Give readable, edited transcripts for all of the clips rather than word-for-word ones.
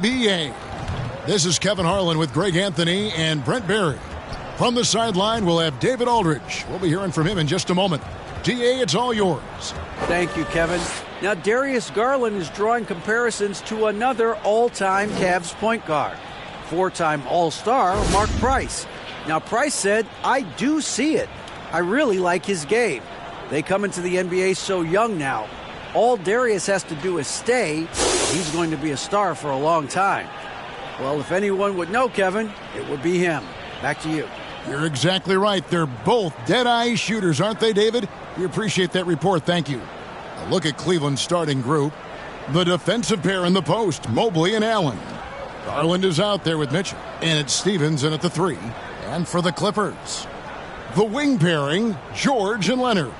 NBA. This is Kevin Harlan with Greg Anthony and Brent Barry. From the sideline, we'll have David Aldridge. We'll be hearing from him in just a moment. DA, it's all yours. Thank you, Kevin. Now, Darius Garland is drawing comparisons to another all-time Cavs point guard, four-time All-Star Mark Price. Now, Price said, "I do see it. I really like his game. They come into the NBA so young now. All Darius has to do is stay. He's going to be a star for a long time." Well, if anyone would know, Kevin, it would be him. Back to you. You're exactly right. They're both dead-eye shooters, aren't they, David? We appreciate that report. Thank you. A look at Cleveland's starting group. The defensive pair in the post, Mobley and Allen. Garland is out there with Mitchell. And it's Stevens in at the 3. And for the Clippers, the wing pairing, George and Leonard.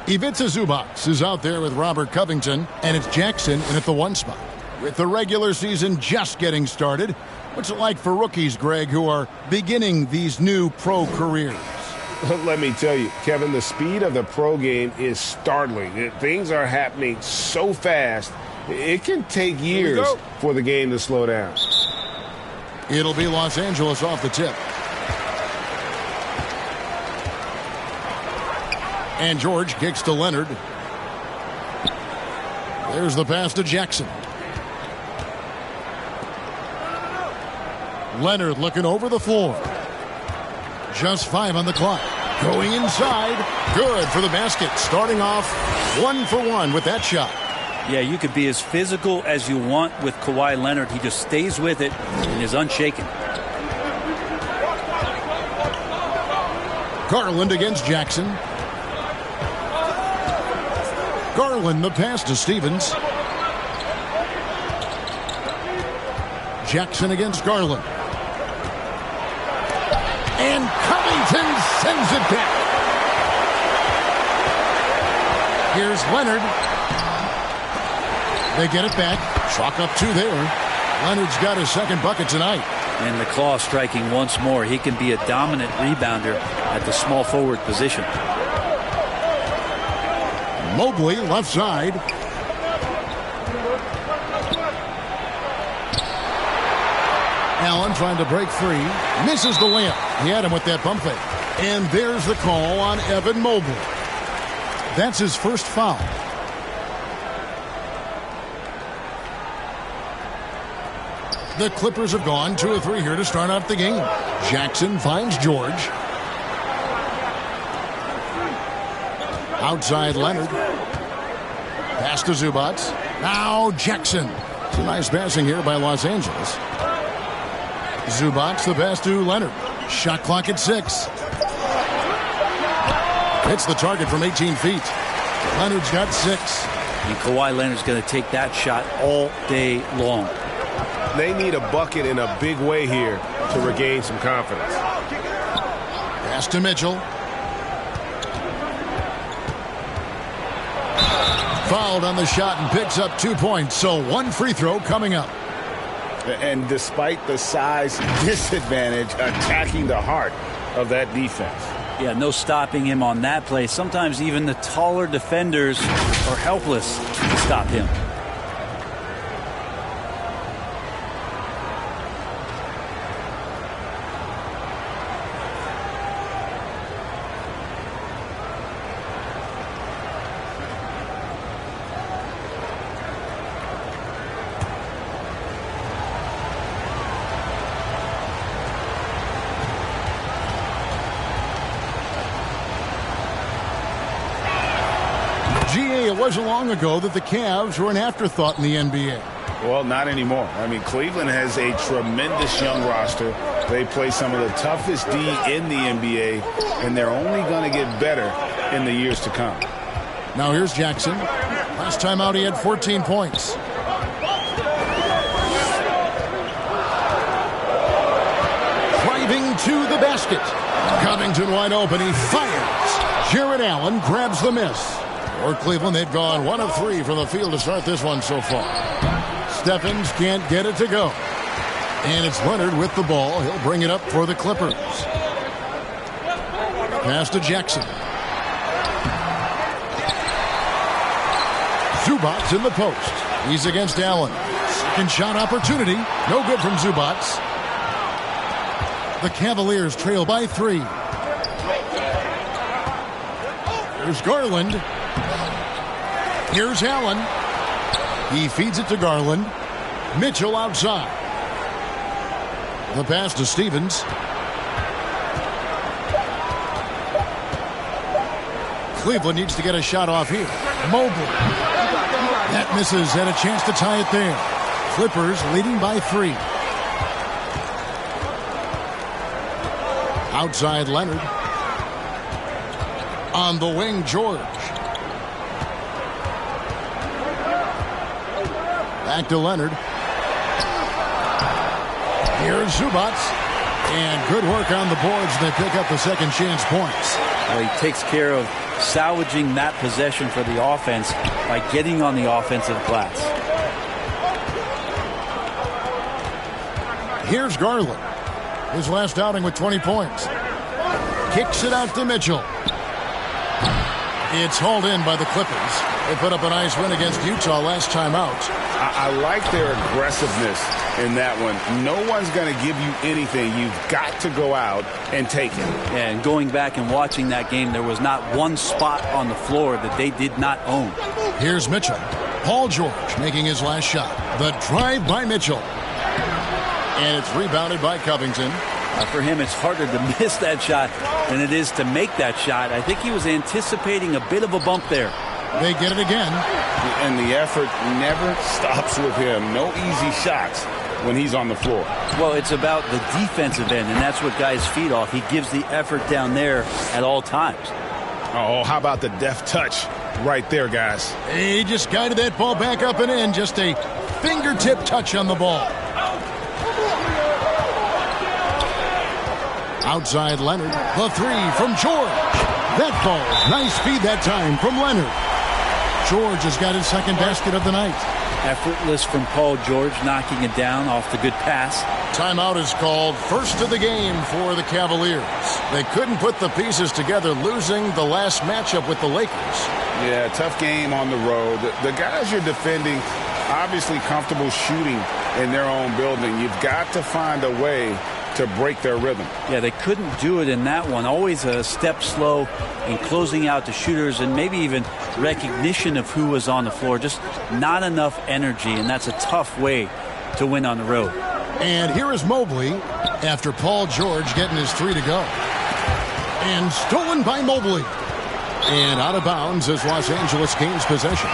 Ivica Zubac is out there with Robert Covington, and it's Jackson in at the 1 spot. With the regular season just getting started, what's it like for rookies, Greg, who are beginning these new pro careers? Let me tell you, Kevin, the speed of the pro game is startling. Things are happening so fast, it can take years for the game to slow down. It'll be Los Angeles off the tip. And George kicks to Leonard. There's the pass to Jackson. Leonard looking over the floor. Just 5 on the clock. Going inside. Good for the basket. Starting off 1 for 1 with that shot. Yeah, you could be as physical as you want with Kawhi Leonard. He just stays with it and is unshaken. Garland against Jackson. Garland, the pass to Stevens. Jackson against Garland. And Covington sends it back. Here's Leonard. They get it back. Chalk up 2 there. Leonard's got his second bucket tonight. And the claw striking once more. He can be a dominant rebounder at the small forward position. Mobley, left side. Allen trying to break free. Misses the layup. He had him with that pump fake. And there's the call on Evan Mobley. That's his first foul. The Clippers have gone 2 of 3 here to start off the game. Jackson finds George. Outside Leonard. Pass to Zubac. Now Jackson. It's a nice passing here by Los Angeles. Zubac, the pass to Leonard. Shot clock at 6. Hits the target from 18 feet. Leonard's got 6. And Kawhi Leonard's going to take that shot all day long. They need a bucket in a big way here to regain some confidence. Pass to Mitchell. Fouled on the shot and picks up 2 points. So 1 free throw coming up. And despite the size disadvantage, attacking the heart of that defense. Yeah, no stopping him on that play. Sometimes even the taller defenders are helpless to stop him. It wasn't long ago that the Cavs were an afterthought in the NBA. Well, not anymore. I mean, Cleveland has a tremendous young roster. They play some of the toughest D in the NBA, and they're only going to get better in the years to come. Now here's Jackson. Last time out he had 14 points. Driving to the basket. Covington wide open. He fires. Jared Allen grabs the miss. For Cleveland, they've gone 1 of 3 from the field to start this one so far. Stephens can't get it to go. And it's Leonard with the ball. He'll bring it up for the Clippers. Pass to Jackson. Zubac in the post. He's against Allen. Second shot opportunity. No good from Zubats. The Cavaliers trail by 3. Here's Garland. Here's Allen. He feeds it to Garland. Mitchell outside. The pass to Stevens. Cleveland needs to get a shot off here. Mobley. That misses, and a chance to tie it there. Clippers leading by 3. Outside Leonard. On the wing, George. Back to Leonard. Here's Zubats. And good work on the boards. They pick up the second chance points. Well, he takes care of salvaging that possession for the offense by getting on the offensive glass. Here's Garland. His last outing with 20 points. Kicks it out to Mitchell. It's hauled in by the Clippers. They put up a nice win against Utah last time out. I like their aggressiveness in that one. No one's going to give you anything. You've got to go out and take it. And going back and watching that game, there was not one spot on the floor that they did not own. Here's Mitchell. Paul George making his last shot. The drive by Mitchell. And it's rebounded by Covington. For him, it's harder to miss that shot than it is to make that shot. I think he was anticipating a bit of a bump there. They get it again. And the effort never stops with him. No easy shots when he's on the floor. Well, it's about the defensive end, and that's what guys feed off. He gives the effort down there at all times. Oh, how about the deft touch right there, guys? He just guided that ball back up and in. Just a fingertip touch on the ball. Outside Leonard. The 3 from George. That falls. Nice feed that time from Leonard. George has got his second basket of the night. Effortless from Paul George, knocking it down off the good pass. Timeout is called. First of the game for the Cavaliers. They couldn't put the pieces together, losing the last matchup with the Lakers. Yeah, tough game on the road. The guys you're defending, obviously comfortable shooting in their own building. You've got to find a way to break their rhythm. Yeah, they couldn't do it in that one. Always a step slow in closing out the shooters and maybe even recognition of who was on the floor. Just not enough energy, and that's a tough way to win on the road. And here is Mobley after Paul George getting his 3 to go. And stolen by Mobley. And out of bounds as Los Angeles gains possession.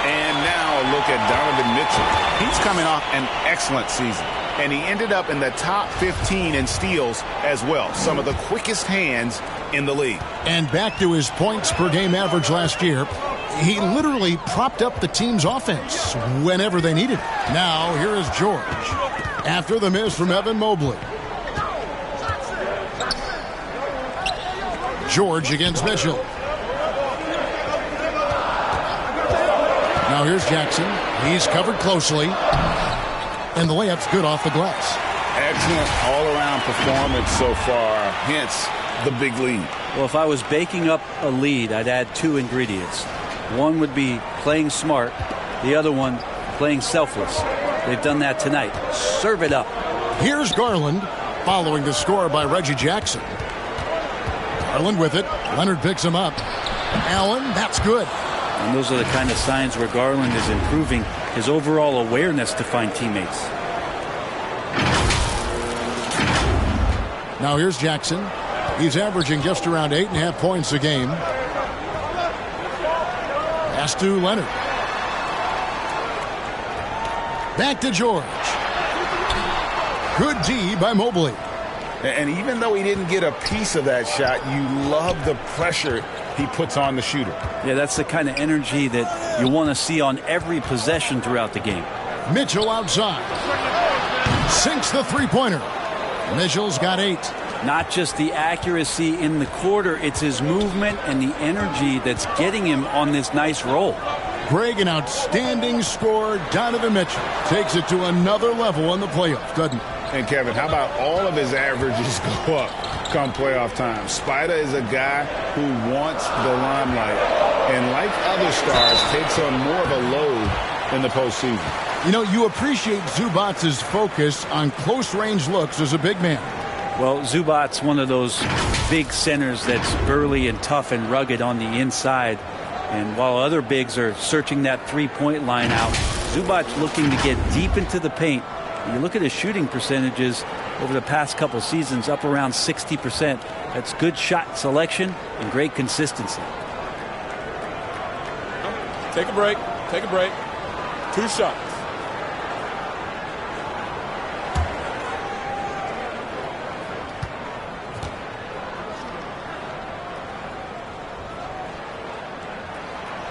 And now look at Donovan Mitchell. He's coming off an excellent season. And he ended up in the top 15 in steals as well. Some of the quickest hands in the league. And back to his points per game average last year. He literally propped up the team's offense whenever they needed it. Now, here is George. After the miss from Evan Mobley. George against Mitchell. Now here's Jackson. He's covered closely. And the layup's good off the glass. Excellent all-around performance so far. Hence, the big lead. Well, if I was baking up a lead, I'd add 2 ingredients. One would be playing smart. The other one, playing selfless. They've done that tonight. Serve it up. Here's Garland, following the score by Reggie Jackson. Garland with it. Leonard picks him up. Allen, that's good. And those are the kind of signs where Garland is improving his overall awareness to find teammates. Now here's Jackson. He's averaging just around 8.5 points a game. Pass to Leonard. Back to George. Good D by Mobley. And even though he didn't get a piece of that shot, you love the pressure he puts on the shooter. Yeah, that's the kind of energy that you want to see on every possession throughout the game. Mitchell outside. Sinks the three-pointer. Mitchell's got 8. Not just the accuracy in the quarter, it's his movement and the energy that's getting him on this nice roll. Greg, an outstanding scorer. Donovan Mitchell takes it to another level in the playoff, doesn't he? And Kevin, how about all of his averages go up come playoff time? Spider is a guy who wants the limelight, and like other stars, takes on more of a load in the postseason. You know, you appreciate Zubac's focus on close-range looks as a big man. Well, Zubac's one of those big centers that's burly and tough and rugged on the inside. And while other bigs are searching that three-point line out, Zubac's looking to get deep into the paint. You look at his shooting percentages over the past couple seasons, up around 60%. That's good shot selection and great consistency. Take a break. Take a break. 2 shots.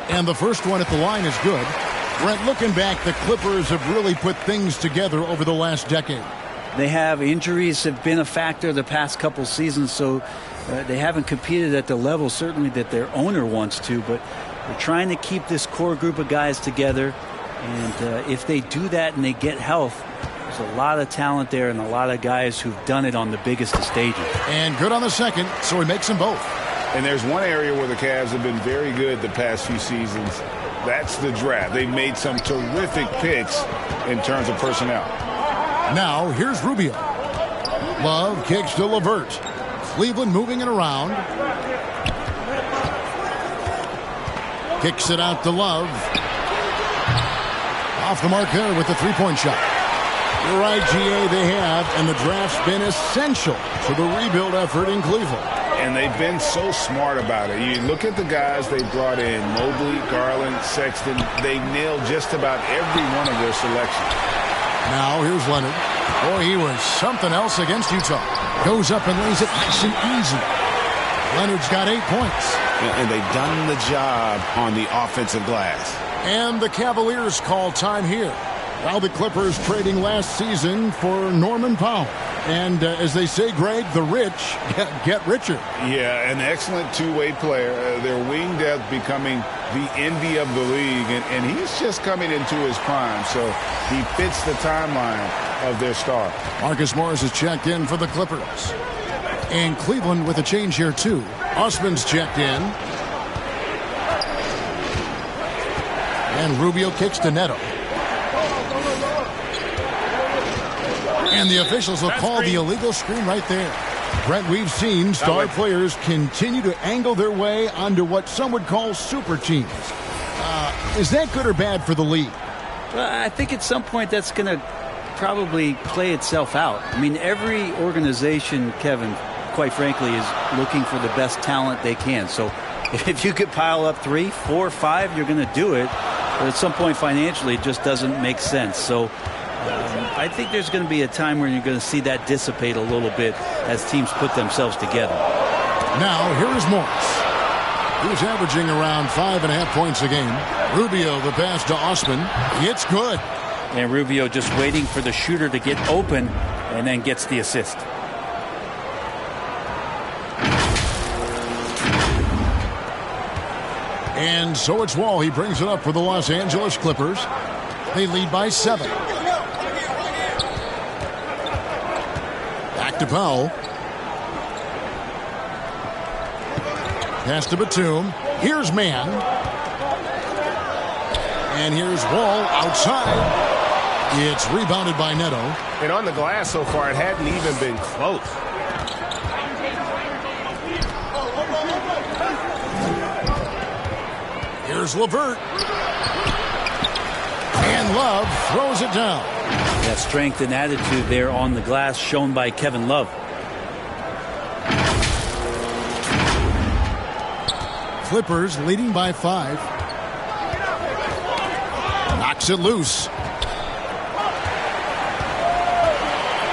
And the first one at the line is good. Brent, looking back, the Clippers have really put things together over the last decade. They have. Injuries have been a factor the past couple seasons, so they haven't competed at the level certainly that their owner wants to, but they're trying to keep this core group of guys together. And if they do that and they get health, there's a lot of talent there and a lot of guys who've done it on the biggest of stages. And good on the second, so he makes them both. And there's one area where the Cavs have been very good the past few seasons. That's the draft. They've made some terrific picks in terms of personnel. Now, here's Rubio. Love kicks to LeVert. Cleveland moving it around. Kicks it out to Love. Off the mark there with the three-point shot. You're right, GA, they have, and the draft's been essential to the rebuild effort in Cleveland. And they've been so smart about it. You look at the guys they brought in, Mobley, Garland, Sexton. They nailed just about every one of their selections. Now here's Leonard. Boy, he was something else against Utah. Goes up and lays it nice and easy. Leonard's got 8 points. And they've done the job on the offensive glass. And the Cavaliers call time here. While the Clippers trading last season for Norman Powell. And as they say, Greg, the rich get richer. Yeah, an excellent two-way player. Their wing depth becoming the envy of the league. And he's just coming into his prime. So he fits the timeline of their star. Marcus Morris is checked in for the Clippers. And Cleveland with a change here, too. Osman's checked in. And Rubio kicks to Neto. And the officials will call the illegal screen right there. Brent, we've seen star players continue to angle their way onto what some would call super teams. Is that good or bad for the league? Well, I think at some point that's going to probably play itself out. I mean, every organization, Kevin, quite frankly, is looking for the best talent they can. So if you could pile up 3, 4, 5, you're going to do it. But at some point financially, it just doesn't make sense. So I think there's going to be a time where you're going to see that dissipate a little bit as teams put themselves together. Now, here is Morris. He's averaging around 5.5 points a game. Rubio, the pass to Osman. It's good. And Rubio just waiting for the shooter to get open and then gets the assist. And so it's Wall. He brings it up for the Los Angeles Clippers. They lead by 7. Back to Powell. Pass to Batum. Here's Mann. And here's Wall outside. It's rebounded by Neto. And on the glass so far, it hadn't even been close. Here's LeVert. And Love throws it down. That strength and attitude there on the glass shown by Kevin Love. Clippers leading by 5. Knocks it loose.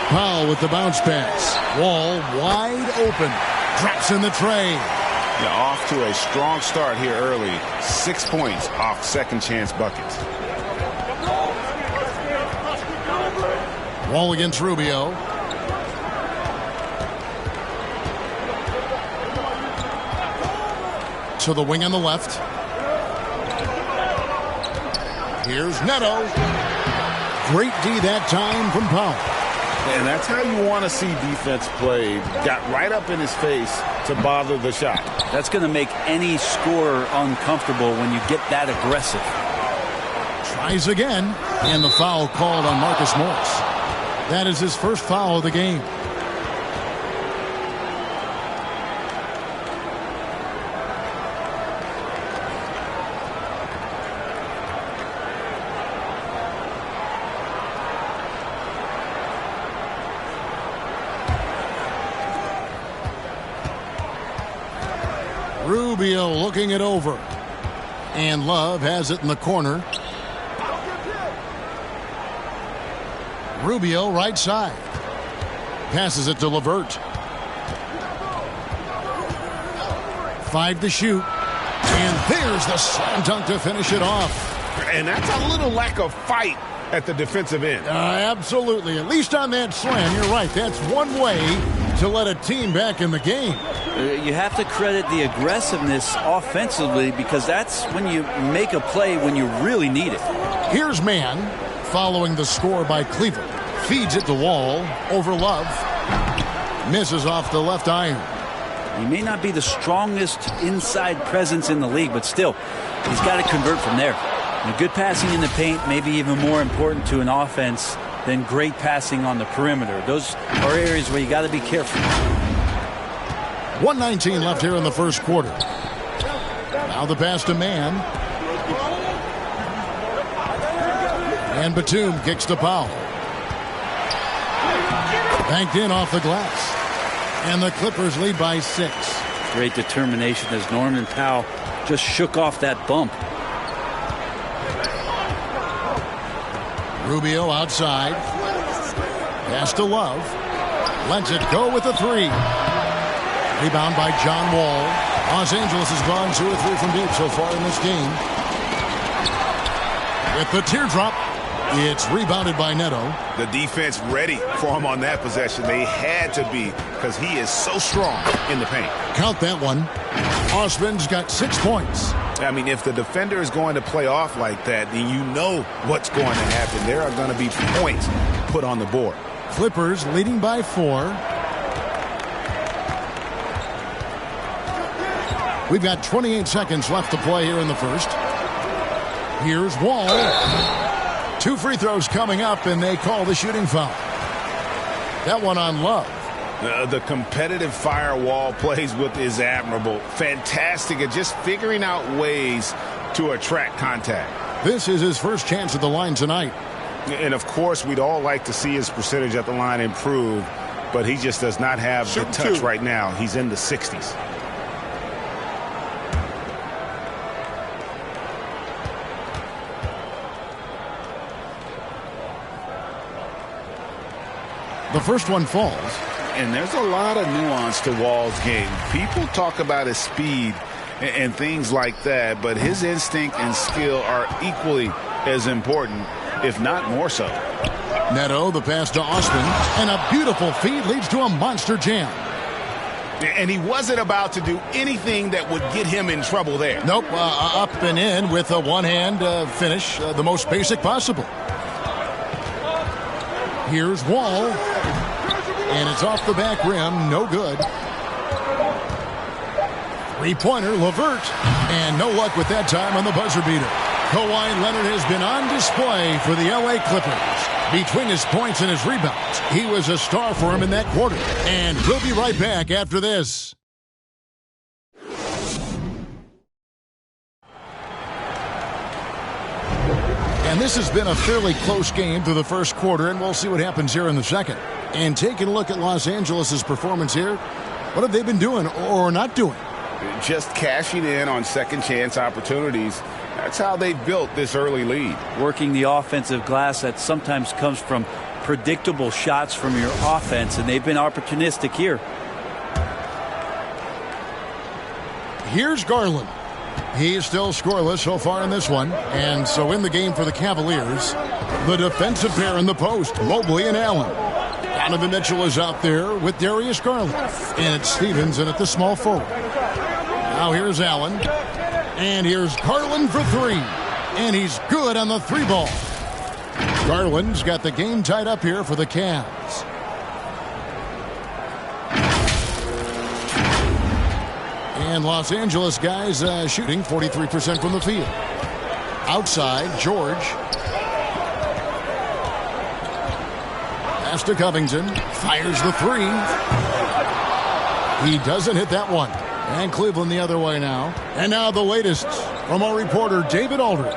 Powell with the bounce pass. Wall wide open. Drops in the tray. Yeah, off to a strong start here early. 6 points off second chance buckets. Wall against Rubio. To the wing on the left. Here's Neto. Great D that time from Powell. And that's how you want to see defense play. Got right up in his face to bother the shot. That's going to make any scorer uncomfortable when you get that aggressive. Tries again, and the foul called on Marcus Morris. That is his first foul of the game. Rubio looking it over. And Love has it in the corner. Rubio right side. Passes it to LeVert. 5 to shoot. And there's the slam dunk to finish it off. And that's a little lack of fight at the defensive end. Absolutely. At least on that slam, you're right. That's one way to let a team back in the game. You have to credit the aggressiveness offensively because that's when you make a play when you really need it. Here's Mann following the score by Cleveland. Feeds it to Wall over Love. Misses off the left iron. He may not be the strongest inside presence in the league, but still, he's got to convert from there. And good passing in the paint may be even more important to an offense than great passing on the perimeter. Those are areas where you got to be careful. 1:19 left here in the first quarter. Now the pass to Mann. And Batum kicks to Powell. Banked in off the glass. And the Clippers lead by 6. Great determination as Norman Powell just shook off that bump. Rubio outside. Pass to Love. Lets it go with a 3. Rebound by John Wall. Los Angeles has gone 2 or 3 from deep so far in this game. With the teardrop, it's rebounded by Neto. The defense ready for him on that possession. They had to be because he is so strong in the paint. Count that one. Osman's got 6 points. I mean, if the defender is going to play off like that, then you know what's going to happen. There are going to be points put on the board. Clippers leading by 4. We've got 28 seconds left to play here in the first. Here's Wall. 2 free throws coming up, and they call the shooting foul. That one on Love. The competitive firewall plays with is admirable. Fantastic at just figuring out ways to attract contact. This is his first chance at the line tonight. And, of course, we'd all like to see his percentage at the line improve, but he just does not have the touch right now. He's in the 60s. The first one falls. And there's a lot of nuance to Wall's game. People talk about his speed and things like that, but his instinct and skill are equally as important, if not more so. Neto, the pass to Osman, and a beautiful feed leads to a monster jam. And he wasn't about to do anything that would get him in trouble there. Nope, up and in with a one-hand finish, the most basic possible. Here's Wall, and it's off the back rim, no good. 3-pointer, LeVert, and no luck with that time on the buzzer beater. Kawhi Leonard has been on display for the LA Clippers. Between his points and his rebounds, he was a star for him in that quarter. And we'll be right back after this. And this has been a fairly close game through the first quarter, and we'll see what happens here in the second. And taking a look at Los Angeles' performance here, what have they been doing or not doing? Just cashing in on second chance opportunities. That's how they built this early lead. Working the offensive glass that sometimes comes from predictable shots from your offense, and they've been opportunistic here. Here's Garland. He's still scoreless so far in this one. And so in the game for the Cavaliers, the defensive pair in the post, Mobley and Allen. Donovan Mitchell is out there with Darius Garland. And it's Stevens in at the small forward. Now here's Allen. And here's Garland for 3. And he's good on the 3-ball. Garland's got the game tied up here for the Cavs. And Los Angeles guys shooting 43% from the field. Outside, George Pass to Covington. Fires the three. He doesn't hit that one. And Cleveland the other way now. And now the latest from our reporter, David Aldridge.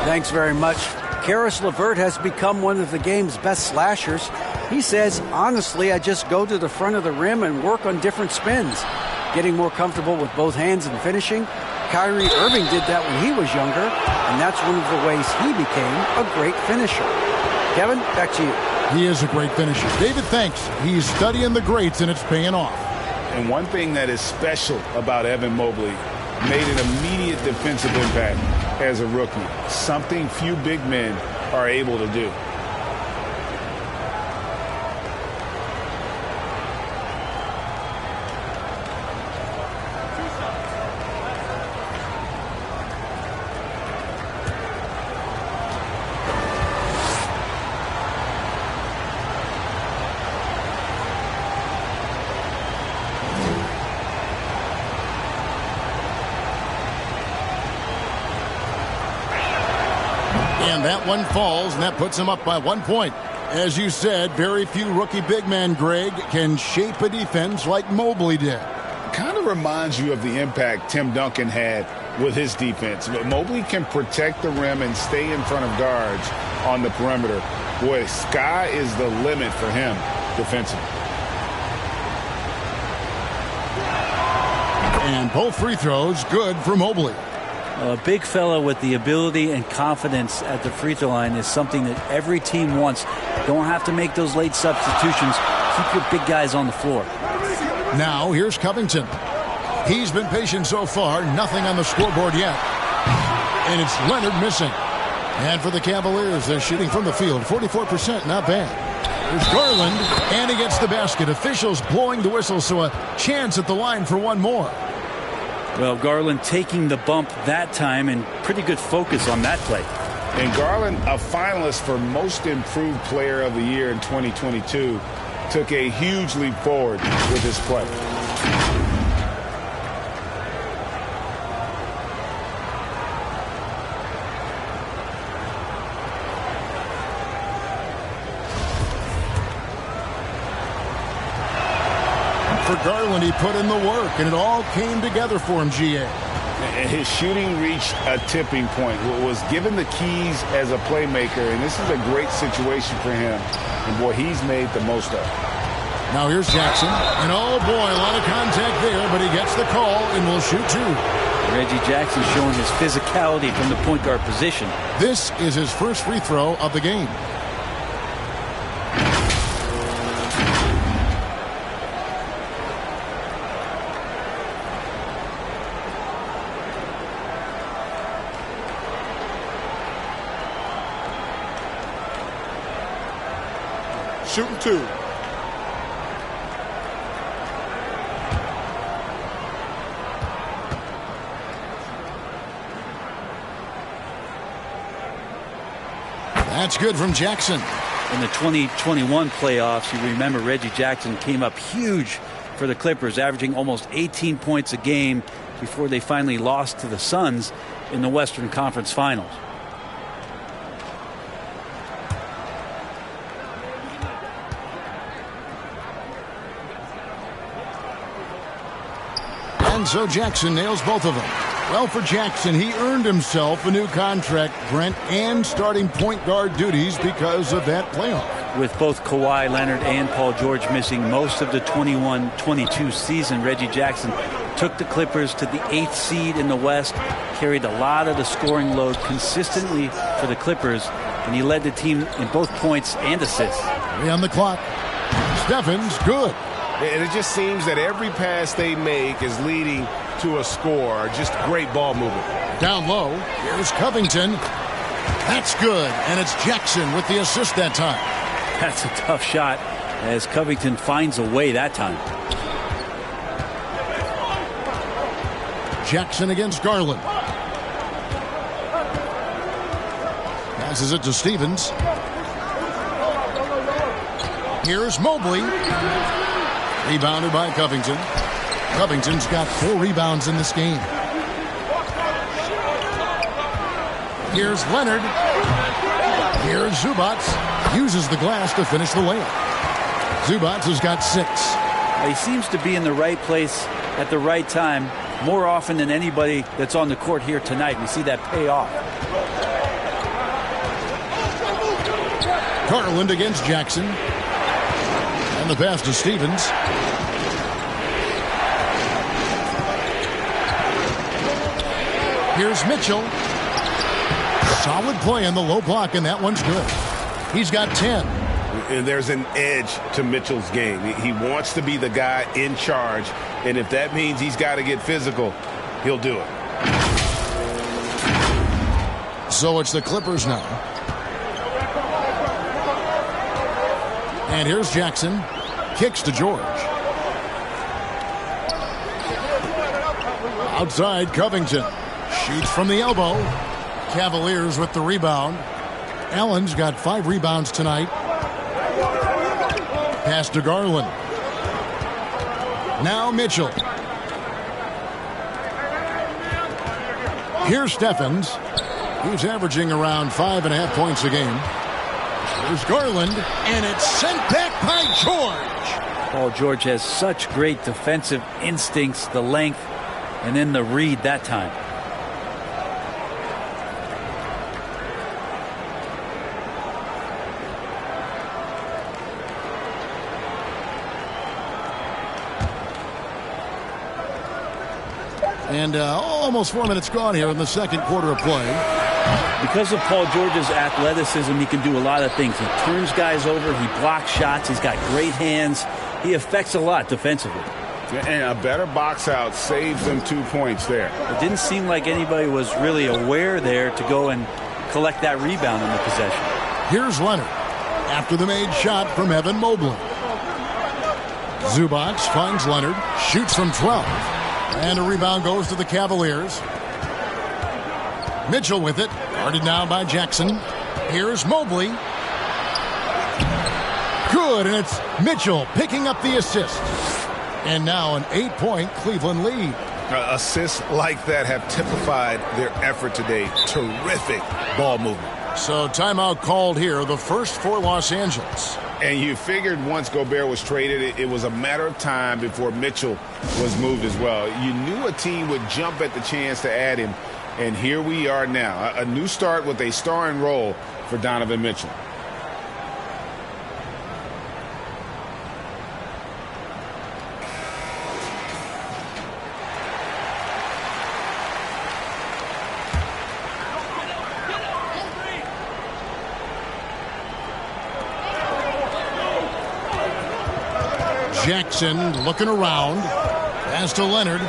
Thanks very much. Karis LeVert has become one of the game's best slashers. He says, honestly, I just go to the front of the rim and work on different spins. Getting more comfortable with both hands and finishing. Kyrie Irving did that when he was younger, and that's one of the ways he became a great finisher. Kevin, back to you. He is a great finisher. David, thanks. He's studying the greats, and it's paying off. And one thing that is special about Evan Mobley, made an immediate defensive impact as a rookie, something few big men are able to do. And that one falls, and that puts him up by 1 point. As you said, very few rookie big men, Greg, can shape a defense like Mobley did. Kind of reminds you of the impact Tim Duncan had with his defense. But Mobley can protect the rim and stay in front of guards on the perimeter. Boy, sky is the limit for him defensively. And both free throws good for Mobley. A big fella with the ability and confidence at the free throw line is something that every team wants. Don't have to make those late substitutions. Keep your big guys on the floor. Now here's Covington. He's been patient so far. Nothing on the scoreboard yet. And it's Leonard missing. And for the Cavaliers, they're shooting from the field. 44%, not bad. There's Garland, and he gets the basket. Officials blowing the whistle, so a chance at the line for one more. Well, Garland taking the bump that time, and pretty good focus on that play. And Garland, a finalist for Most Improved Player of the Year in 2022, took a huge leap forward with his play. For Garland, he put in the work, and it all came together for him, GA. And his shooting reached a tipping point, was given the keys as a playmaker, and this is a great situation for him. And, boy, he's made the most of it. Now here's Jackson, and oh, boy, a lot of contact there, but he gets the call and will shoot two. Reggie Jackson showing his physicality from the point guard position. This is his first free throw of the game. Shooting two. That's good from Jackson. In the 2021 playoffs, you remember Reggie Jackson came up huge for the Clippers, averaging almost 18 points a game before they finally lost to the Suns in the Western Conference Finals. And so Jackson nails both of them. Well, for Jackson, he earned himself a new contract, Brent, and starting point guard duties because of that playoff. With both Kawhi Leonard and Paul George missing most of the 21-22 season, Reggie Jackson took the Clippers to the 8th seed in the West, carried a lot of the scoring load consistently for the Clippers, and he led the team in both points and assists. 3 on the clock. Steffens, good. And it just seems that every pass they make is leading to a score. Just great ball movement. Down low, here's Covington. That's good, and it's Jackson with the assist that time. That's a tough shot as Covington finds a way that time. Jackson against Garland. Passes it to Stevens. Here's Mobley. Rebounded by Covington. Covington's got 4 rebounds in this game. Here's Leonard. Here's Zubats. Uses the glass to finish the layup. Zubac has got 6. He seems to be in the right place at the right time more often than anybody that's on the court here tonight. We see that pay off. Garland against Jackson. And the pass to Stevens. Here's Mitchell. Solid play in the low block, and that one's good. He's got 10. And there's an edge to Mitchell's game. He wants to be the guy in charge, and if that means he's got to get physical, he'll do it. So it's the Clippers now. And here's Jackson. Kicks to George. Outside, Covington. Shoots from the elbow. Cavaliers with the rebound. Allen's got 5 rebounds tonight. Pass to Garland. Now Mitchell. Here's Stephens. He's averaging around 5.5 points a game. Here's Garland, and it's sent back by George. Paul George has such great defensive instincts, the length, and then the read that time. And almost 4 minutes gone here in the second quarter of play. Because of Paul George's athleticism, he can do a lot of things. He turns guys over. He blocks shots. He's got great hands. He affects a lot defensively. And a better box out saves them 2 points there. It didn't seem like anybody was really aware there to go and collect that rebound in the possession. Here's Leonard after the made shot from Evan Mobley. Zubac finds Leonard, shoots from 12. And a rebound goes to the Cavaliers. Mitchell with it. Guarded now by Jackson. Here's Mobley. Good, and it's Mitchell picking up the assist. And now an 8-point Cleveland lead. Assists like that have typified their effort today. Terrific ball movement. So timeout called here, the first for Los Angeles. And you figured once Gobert was traded, it was a matter of time before Mitchell was moved as well. You knew a team would jump at the chance to add him, and here we are now. A new start with a starring role for Donovan Mitchell. Jackson looking around. Pass to Leonard.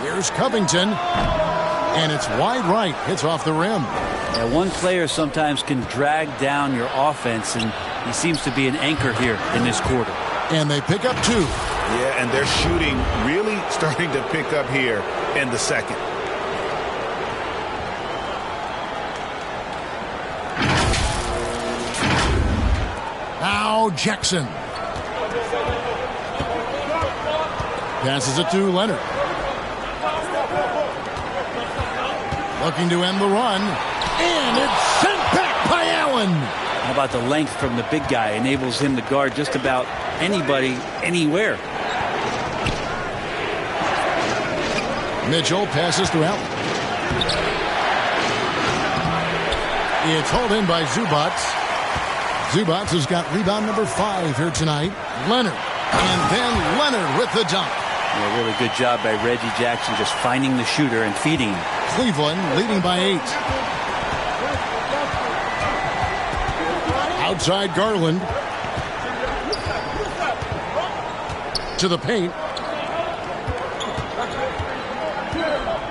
Here's Covington. And it's wide right. Hits off the rim. Yeah, one player sometimes can drag down your offense, and he seems to be an anchor here in this quarter. And they pick up 2. Yeah, and their shooting really starting to pick up here in the second. Now Jackson. Passes it to Leonard. Looking to end the run. And it's sent back by Allen. How about the length from the big guy? Enables him to guard just about anybody, anywhere. Mitchell passes to Allen. It's hauled in by Zubac. Zubac has got rebound number 5 here tonight. Leonard. And then Leonard with the dunk. Yeah, really good job by Reggie Jackson just finding the shooter and feeding him. Cleveland leading by 8. Outside Garland. To the paint.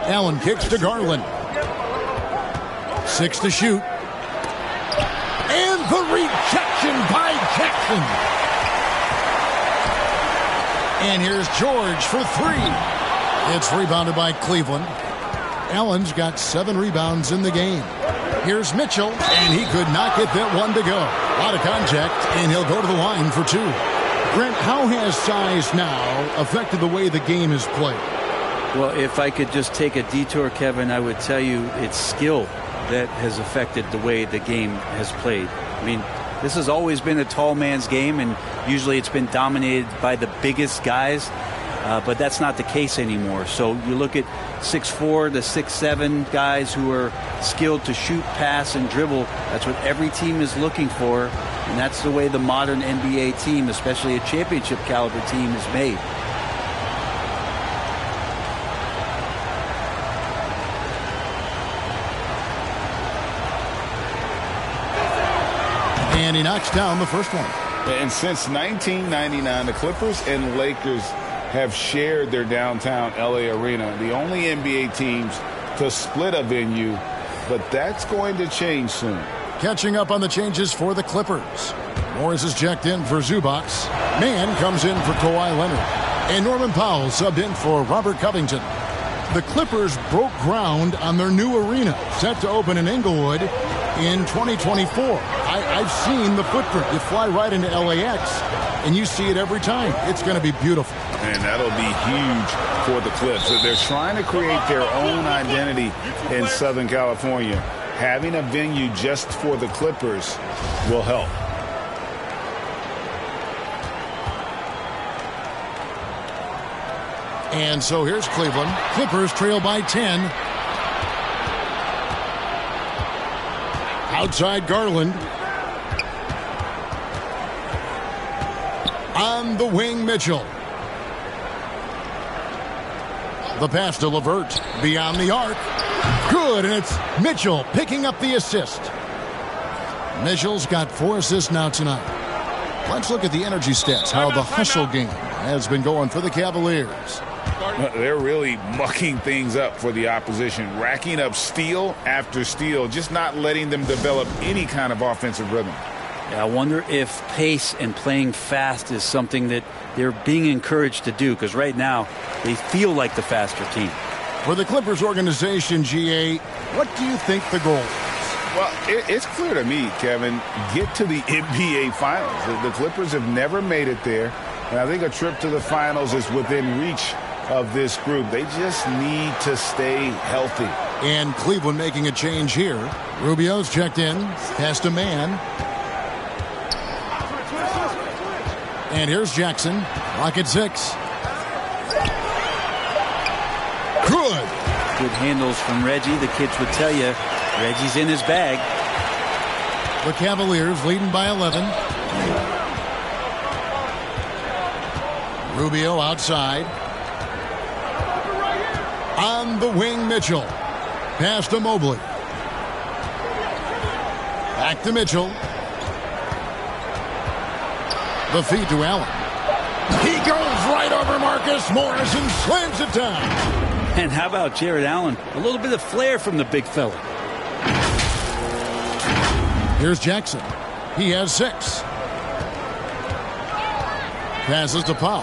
Allen kicks to Garland. 6 to shoot. And the rejection by Jackson. And here's George for 3. It's rebounded by Cleveland. Allen's got 7 rebounds in the game. Here's Mitchell, and he could not get that one to go. A lot of contact, and he'll go to the line for 2. Brent, how has size now affected the way the game is played? Well, if I could just take a detour, Kevin, I would tell you it's skill. that has affected the way the game has played. I mean, this has always been a tall man's game, and usually it's been dominated by the biggest guys, but that's not the case anymore. So you look at 6'4" to 6'7" guys who are skilled to shoot, pass, and dribble. That's what every team is looking for, and that's the way the modern NBA team, especially a championship caliber team, is made. And he knocks down the first one. And since 1999, the Clippers and Lakers have shared their downtown LA arena, the only NBA teams to split a venue, but that's going to change soon. Catching up on the changes for the Clippers. Morris is checked in for Zubac. Mann comes in for Kawhi Leonard. And Norman Powell subbed in for Robert Covington. The Clippers broke ground on their new arena, set to open in Inglewood in 2024. I've seen the footprint. You fly right into LAX, and you see it every time. It's going to be beautiful. And that'll be huge for the Clips. They're trying to create their own identity in Southern California. Having a venue just for the Clippers will help. And so here's Cleveland. Clippers trail by 10. Outside Garland. On the wing, Mitchell. The pass to LeVert. Beyond the arc. Good, and it's Mitchell picking up the assist. Mitchell's got 4 assists now tonight. Let's look at the energy stats, how the hustle game has been going for the Cavaliers. They're really mucking things up for the opposition, racking up steal after steal, just not letting them develop any kind of offensive rhythm. Yeah, I wonder if pace and playing fast is something that they're being encouraged to do, because right now they feel like the faster team. For the Clippers organization, GA, what do you think the goal is? Well, it's clear to me, Kevin, get to the NBA Finals. The Clippers have never made it there, and I think a trip to the Finals is within reach of this group. They just need to stay healthy. And Cleveland making a change here. Rubio's checked in. Pass to Mann. And here's Jackson. Lock at 6. Good. Good handles from Reggie. The kids would tell you Reggie's in his bag. The Cavaliers leading by 11. Rubio outside. On the wing, Mitchell. Pass to Mobley. Back to Mitchell. The feed to Allen. He goes right over Marcus Morris and slams it down. And how about Jared Allen? A little bit of flair from the big fella. Here's Jackson. He has 6. Passes to Powell.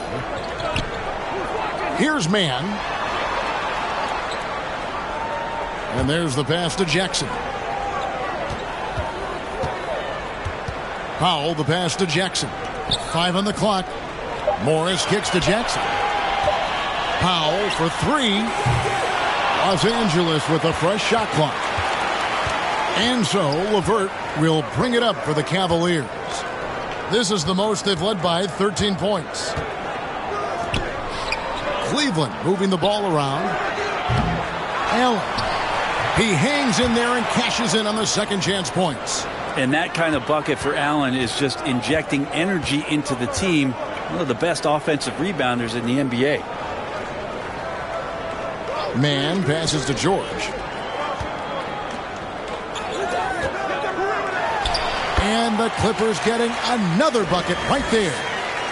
Here's Mann. And there's the pass to Jackson. Powell, the pass to Jackson. 5 on the clock. Morris kicks to Jackson. Powell for 3. Los Angeles with a fresh shot clock. And so LeVert will bring it up for the Cavaliers. This is the most they've led by 13 points. Cleveland moving the ball around. Allen. He hangs in there and cashes in on the second chance points. And that kind of bucket for Allen is just injecting energy into the team. One of the best offensive rebounders in the NBA. Mann passes to George. And the Clippers getting another bucket right there.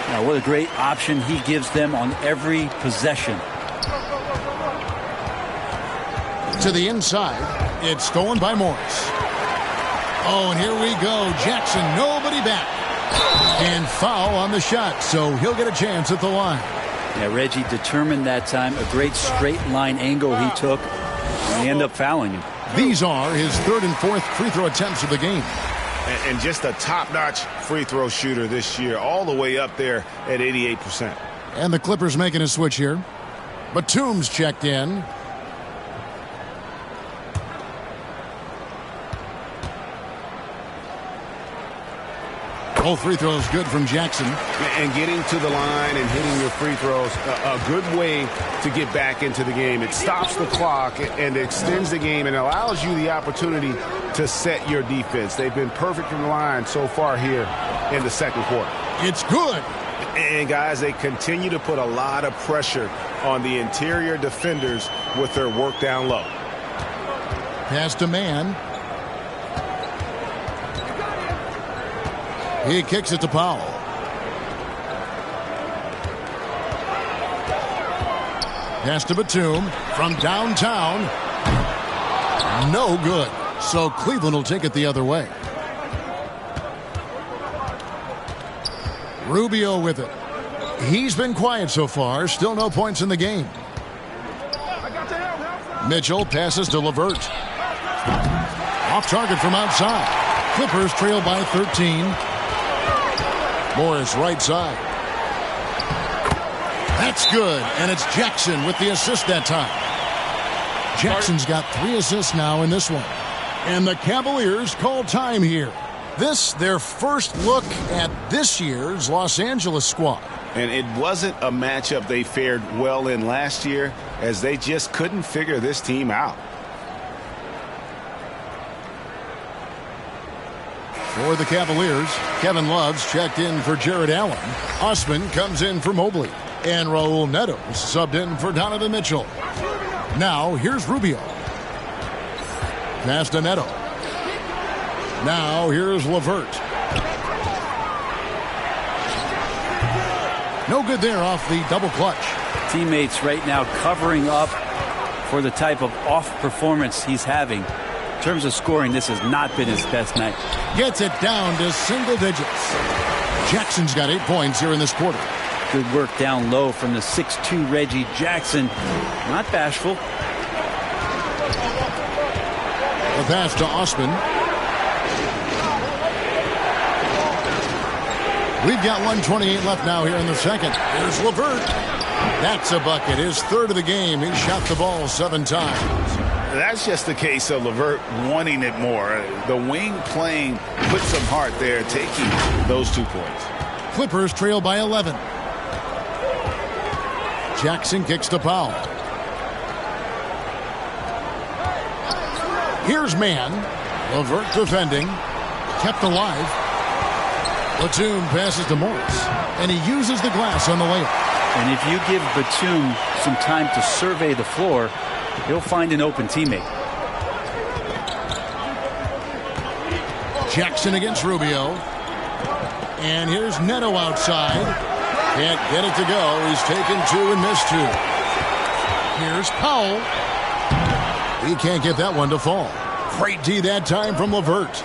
Now, what a great option he gives them on every possession. To the inside. It's stolen by Morris. Oh, and here we go. Jackson, nobody back. And foul on the shot, so he'll get a chance at the line. Yeah, Reggie determined that time. A great straight line angle he took. And they end up fouling him. These are his 3rd and 4th free throw attempts of the game. And just a top-notch free throw shooter this year, all the way up there at 88%. And the Clippers making a switch here. Batum's checked in. Both free throws good from Jackson. And getting to the line and hitting your free throws, a good way to get back into the game. It stops the clock and extends the game and allows you the opportunity to set your defense. They've been perfect from the line so far here in the second quarter. It's good. And, guys, they continue to put a lot of pressure on the interior defenders with their work down low. Pass to man. He kicks it to Powell. Pass to Batum from downtown. No good. So Cleveland will take it the other way. Rubio with it. He's been quiet so far. Still no points in the game. Mitchell passes to LeVert. Off target from outside. Clippers trail by 13. Morris right side. That's good. And it's Jackson with the assist that time. Jackson's got 3 assists now in this one. And the Cavaliers call time here. This, their first look at this year's Los Angeles squad. And it wasn't a matchup they fared well in last year, as they just couldn't figure this team out. For the Cavaliers, Kevin Love's checked in for Jared Allen. Osman comes in for Mobley. And Raul Neto subbed in for Donovan Mitchell. Now, here's Rubio. Pass to Neto. Now, here's LeVert. No good there off the double clutch. Teammates right now covering up for the type of off performance he's having. In terms of scoring, this has not been his best night. Gets it down to single digits. Jackson's got 8 points here in this quarter. Good work down low from the 6'2 Reggie Jackson. Not bashful. The pass to Osman. We've got 1:28 left now here in the second. Here's LeVert. That's a bucket. His third of the game. He shot the ball 7 times. That's just the case of LeVert wanting it more. The wing playing put some heart there, taking those 2 points. Clippers trail by 11. Jackson kicks to Powell. Here's man. LeVert defending. Kept alive. Batum passes to Morris. And he uses the glass on the layup. And if you give Batum some time to survey the floor, he'll find an open teammate. Jackson against Rubio. And here's Neto outside. Can't get it to go. He's taken 2 and missed 2. Here's Powell. He can't get that one to fall. Great D that time from LeVert.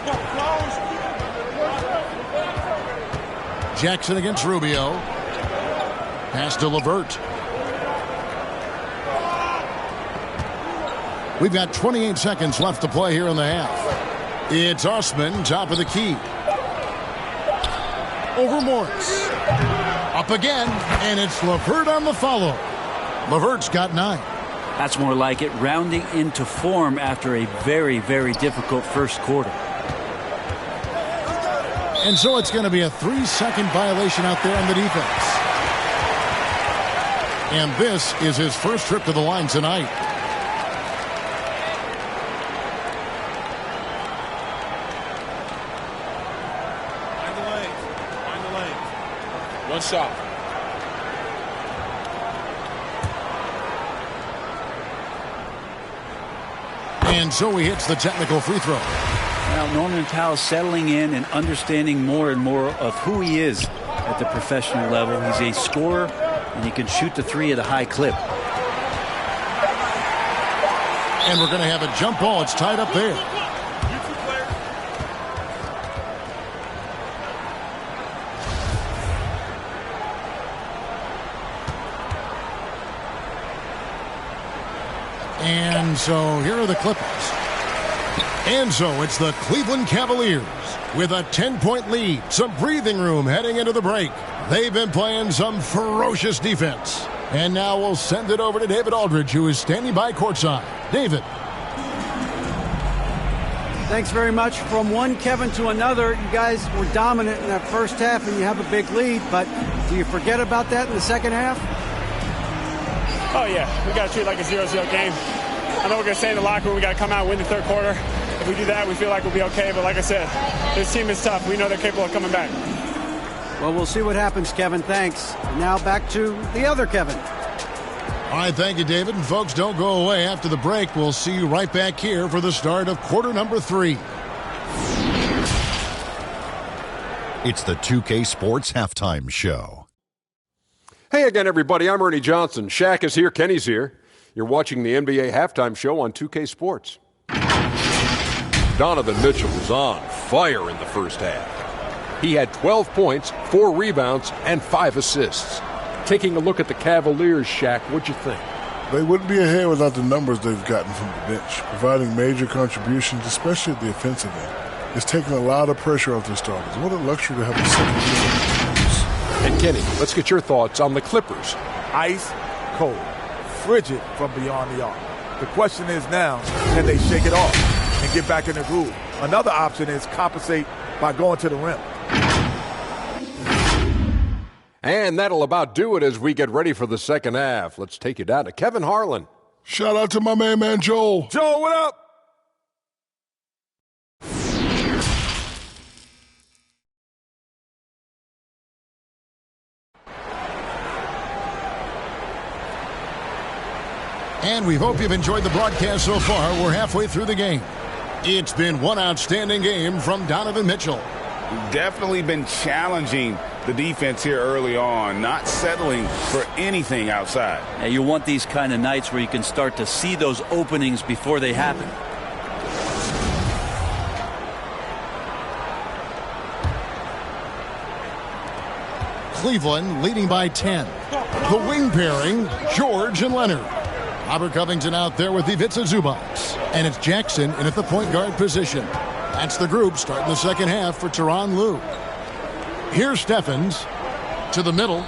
Jackson against Rubio. Pass to LeVert. We've got 28 seconds left to play here in the half. It's Osman, top of the key. Over Morris. Up again, and it's LeVert on the follow. LeVert's got 9. That's more like it, rounding into form after a very, very difficult first quarter. And so it's going to be a 3-second violation out there on the defense. And this is his first trip to the line tonight. Find the lane. 1 shot. And so he hits the technical free throw. Now, Norman Powell settling in and understanding more and more of who he is at the professional level. He's a scorer, and he can shoot the 3 at a high clip. And we're going to have a jump ball. It's tied up there. And so here are the Clippers. And so it's the Cleveland Cavaliers with a 10-point lead. Some breathing room heading into the break. They've been playing some ferocious defense. And now we'll send it over to David Aldridge, who is standing by courtside. David. Thanks very much. From one Kevin to another, you guys were dominant in that first half and you have a big lead, but do you forget about that in the second half? Oh, yeah. We got to treat it like a 0-0 game. I know we're going to stay in the locker room. We got to come out and win the third quarter. If we do that, we feel like we'll be okay. But like I said, this team is tough. We know they're capable of coming back. Well, we'll see what happens, Kevin. Thanks. Now back to the other Kevin. All right, thank you, David. And folks, don't go away. After the break, we'll see you right back here for the start of quarter number 3. It's the 2K Sports Halftime Show. Hey again, everybody. I'm Ernie Johnson. Shaq is here. Kenny's here. You're watching the NBA Halftime Show on 2K Sports. Donovan Mitchell was on fire in the first half. He had 12 points, 4 rebounds, and 5 assists. Taking a look at the Cavaliers, Shaq, what'd you think? They wouldn't be ahead without the numbers they've gotten from the bench, providing major contributions, especially at the offensive end. It's taking a lot of pressure off their starters. What a luxury to have a second unit. And Kenny, let's get your thoughts on the Clippers. Ice cold, frigid from beyond the arc. The question is now, can they shake it off and get back in the groove? Another option is compensate by going to the rim. And that'll about do it as we get ready for the second half. Let's take you down to Kevin Harlan. Shout out to my man Joel. Joel, what up? And we hope you've enjoyed the broadcast so far. We're halfway through the game. It's been one outstanding game from Donovan Mitchell. Definitely been challenging the defense here early on, not settling for anything outside. Yeah, you want these kind of nights where you can start to see those openings before they happen. Cleveland leading by 10. The wing pairing, George and Leonard. Robert Covington out there with Ivica Zubac. And it's Jackson in at the point guard position. That's the group starting the second half for Tyronn Lue. Here's Steffens to the middle.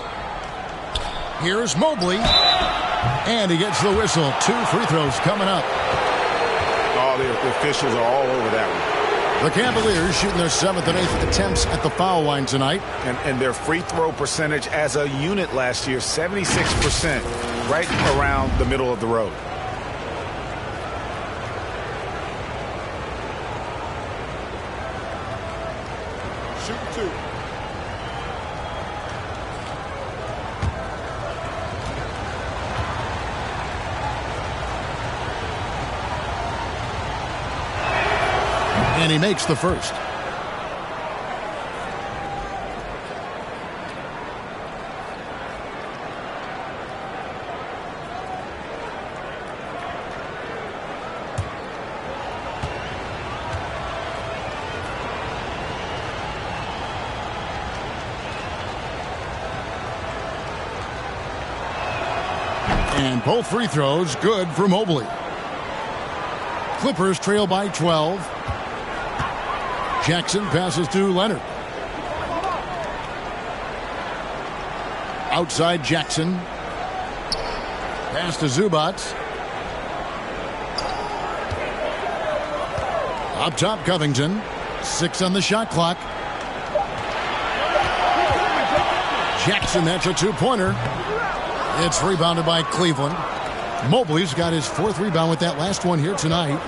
Here's Mobley. And he gets the whistle. 2 free throws coming up. Oh, the officials are all over that one. The Cavaliers shooting their 7th and 8th attempts at the foul line tonight. And their free throw percentage as a unit last year, 76%, right around the middle of the road. Shoot 2. And he makes the first. And both free throws good for Mobley. Clippers trail by 12. Jackson passes to Leonard. Outside Jackson. Pass to Zubac. Up top Covington. 6 on the shot clock. Jackson, that's a 2-pointer. It's rebounded by Cleveland. Mobley's got his 4th rebound with that last one here tonight.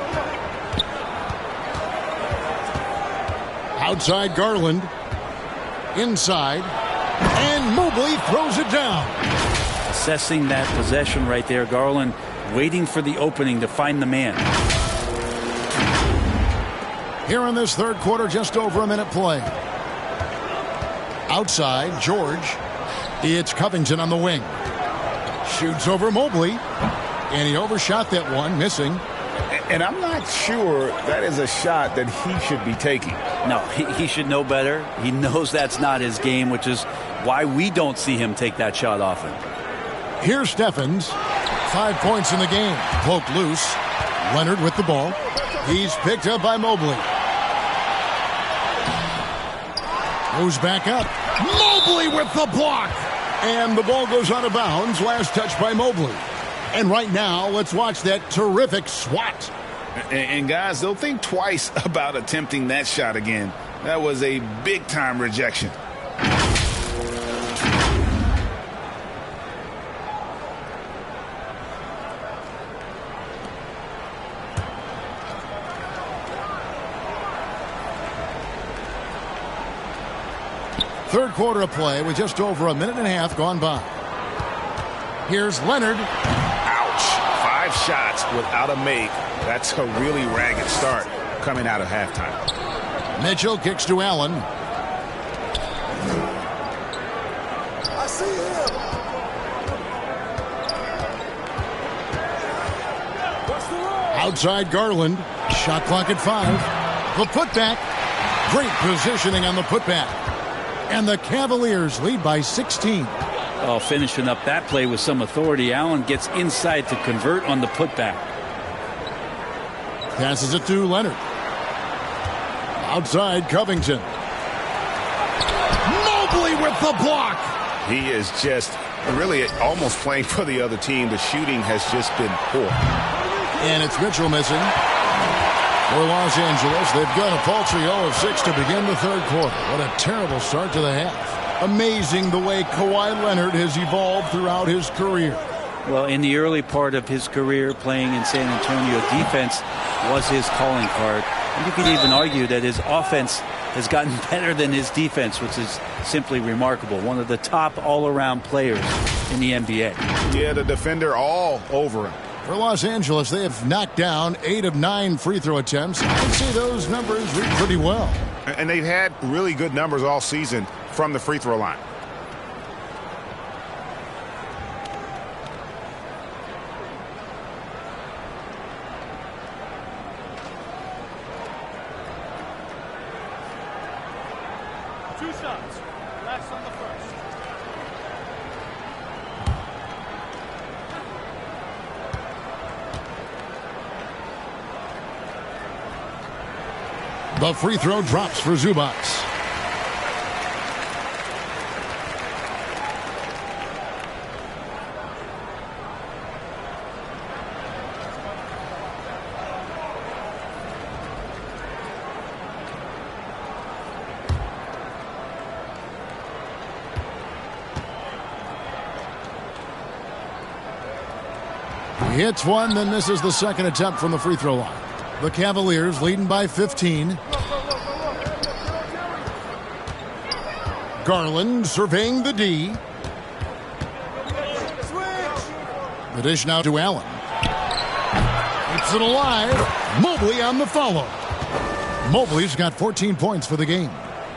Outside Garland. Inside. And Mobley throws it down. Assessing that possession right there. Garland waiting for the opening to find the man. Here in this third quarter, just over a minute play. Outside, George. It's Covington on the wing. Shoots over Mobley. And he overshot that one, missing. And I'm not sure that is a shot that he should be taking. No, he should know better. He knows that's not his game, which is why we don't see him take that shot often. Here's Steffens. 5 points in the game. Poked loose. Leonard with the ball. He's picked up by Mobley. Goes back up. Mobley with the block. And the ball goes out of bounds. Last touch by Mobley. And right now, let's watch that terrific swat. And guys, they'll think twice about attempting that shot again. That was a big-time rejection. Third quarter of play with just over a minute and a half gone by. Here's Leonard. Ouch. 5 shots without a make. That's a really ragged start coming out of halftime. Mitchell kicks to Allen. I see him. Outside Garland. Shot clock at 5. The putback. Great positioning on the putback. And the Cavaliers lead by 16. Oh, finishing up that play with some authority. Allen gets inside to convert on the putback. Passes it to Leonard. Outside Covington. Mobley with the block. He is just really almost playing for the other team. The shooting has just been poor. And it's Mitchell missing. For Los Angeles, they've got a paltry 0 of 6 to begin the third quarter. What a terrible start to the half. Amazing the way Kawhi Leonard has evolved throughout his career. Well, in the early part of his career playing in San Antonio, defense was his calling card. And you could even argue that his offense has gotten better than his defense, which is simply remarkable. One of the top all-around players in the NBA. Yeah, the defender all over him. For Los Angeles, they have knocked down 8 of 9 free throw attempts. I'd say those numbers read pretty well. And they've had really good numbers all season from the free throw line. Two shots. Last on the first. The free throw drops for Zubac. He hits one, then misses the second attempt from the free throw line. The Cavaliers leading by 15. Garland surveying the D. The dish now to Allen. Keeps it alive. Mobley on the follow. Mobley's got 14 points for the game.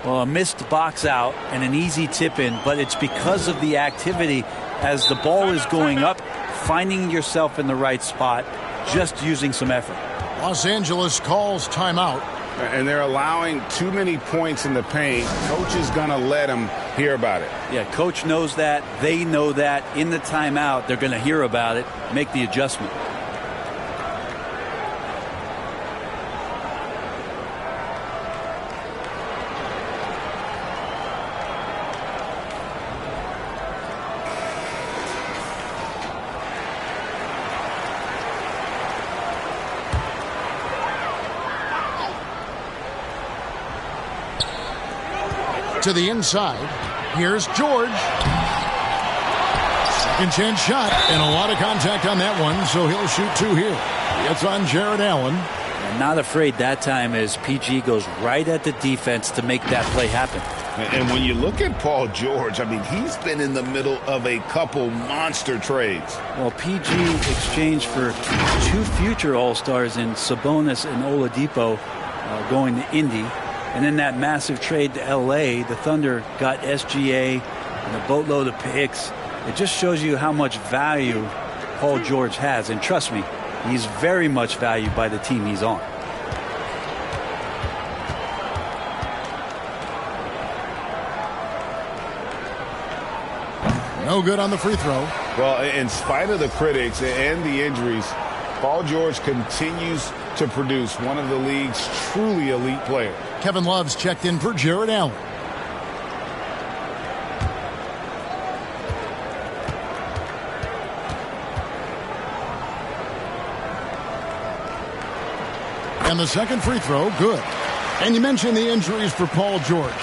Well, a missed box out and an easy tip in, but it's because of the activity as the ball is going up, finding yourself in the right spot, just using some effort. Los Angeles calls timeout. And they're allowing too many points in the paint. Coach is going to let them hear about it. Yeah, coach knows that. They know that. In the timeout, they're going to hear about it, make the adjustment. To the inside. Here's George. Second chance shot, and a lot of contact on that one, so he'll shoot 2 here. It's on Jared Allen. And not afraid that time as PG goes right at the defense to make that play happen. And when you look at Paul George, I mean, he's been in the middle of a couple monster trades. Well, PG exchanged for 2 future All-Stars in Sabonis and Oladipo going to Indy. And in that massive trade to L.A., the Thunder got SGA and a boatload of picks. It just shows you how much value Paul George has. And trust me, he's very much valued by the team he's on. No good on the free throw. Well, in spite of the critics and the injuries, Paul George continues to produce one of the league's truly elite players. Kevin Love's checked in for Jared Allen. And the second free throw, good. And you mentioned the injuries for Paul George.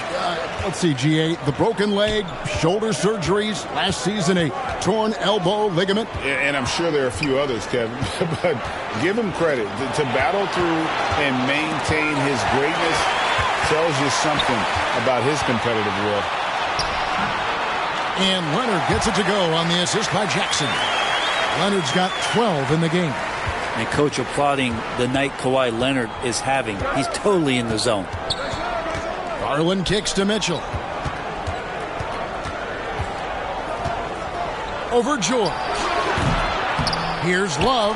Let's see, GA, the broken leg, shoulder surgeries, last season a torn elbow ligament. And I'm sure there are a few others, Kevin, but give him credit. To battle through and maintain his greatness tells you something about his competitive will. And Leonard gets it to go on the assist by Jackson. Leonard's got 12 in the game. And coach applauding the night Kawhi Leonard is having. He's totally in the zone. Garland kicks to Mitchell. Over George. Here's Love.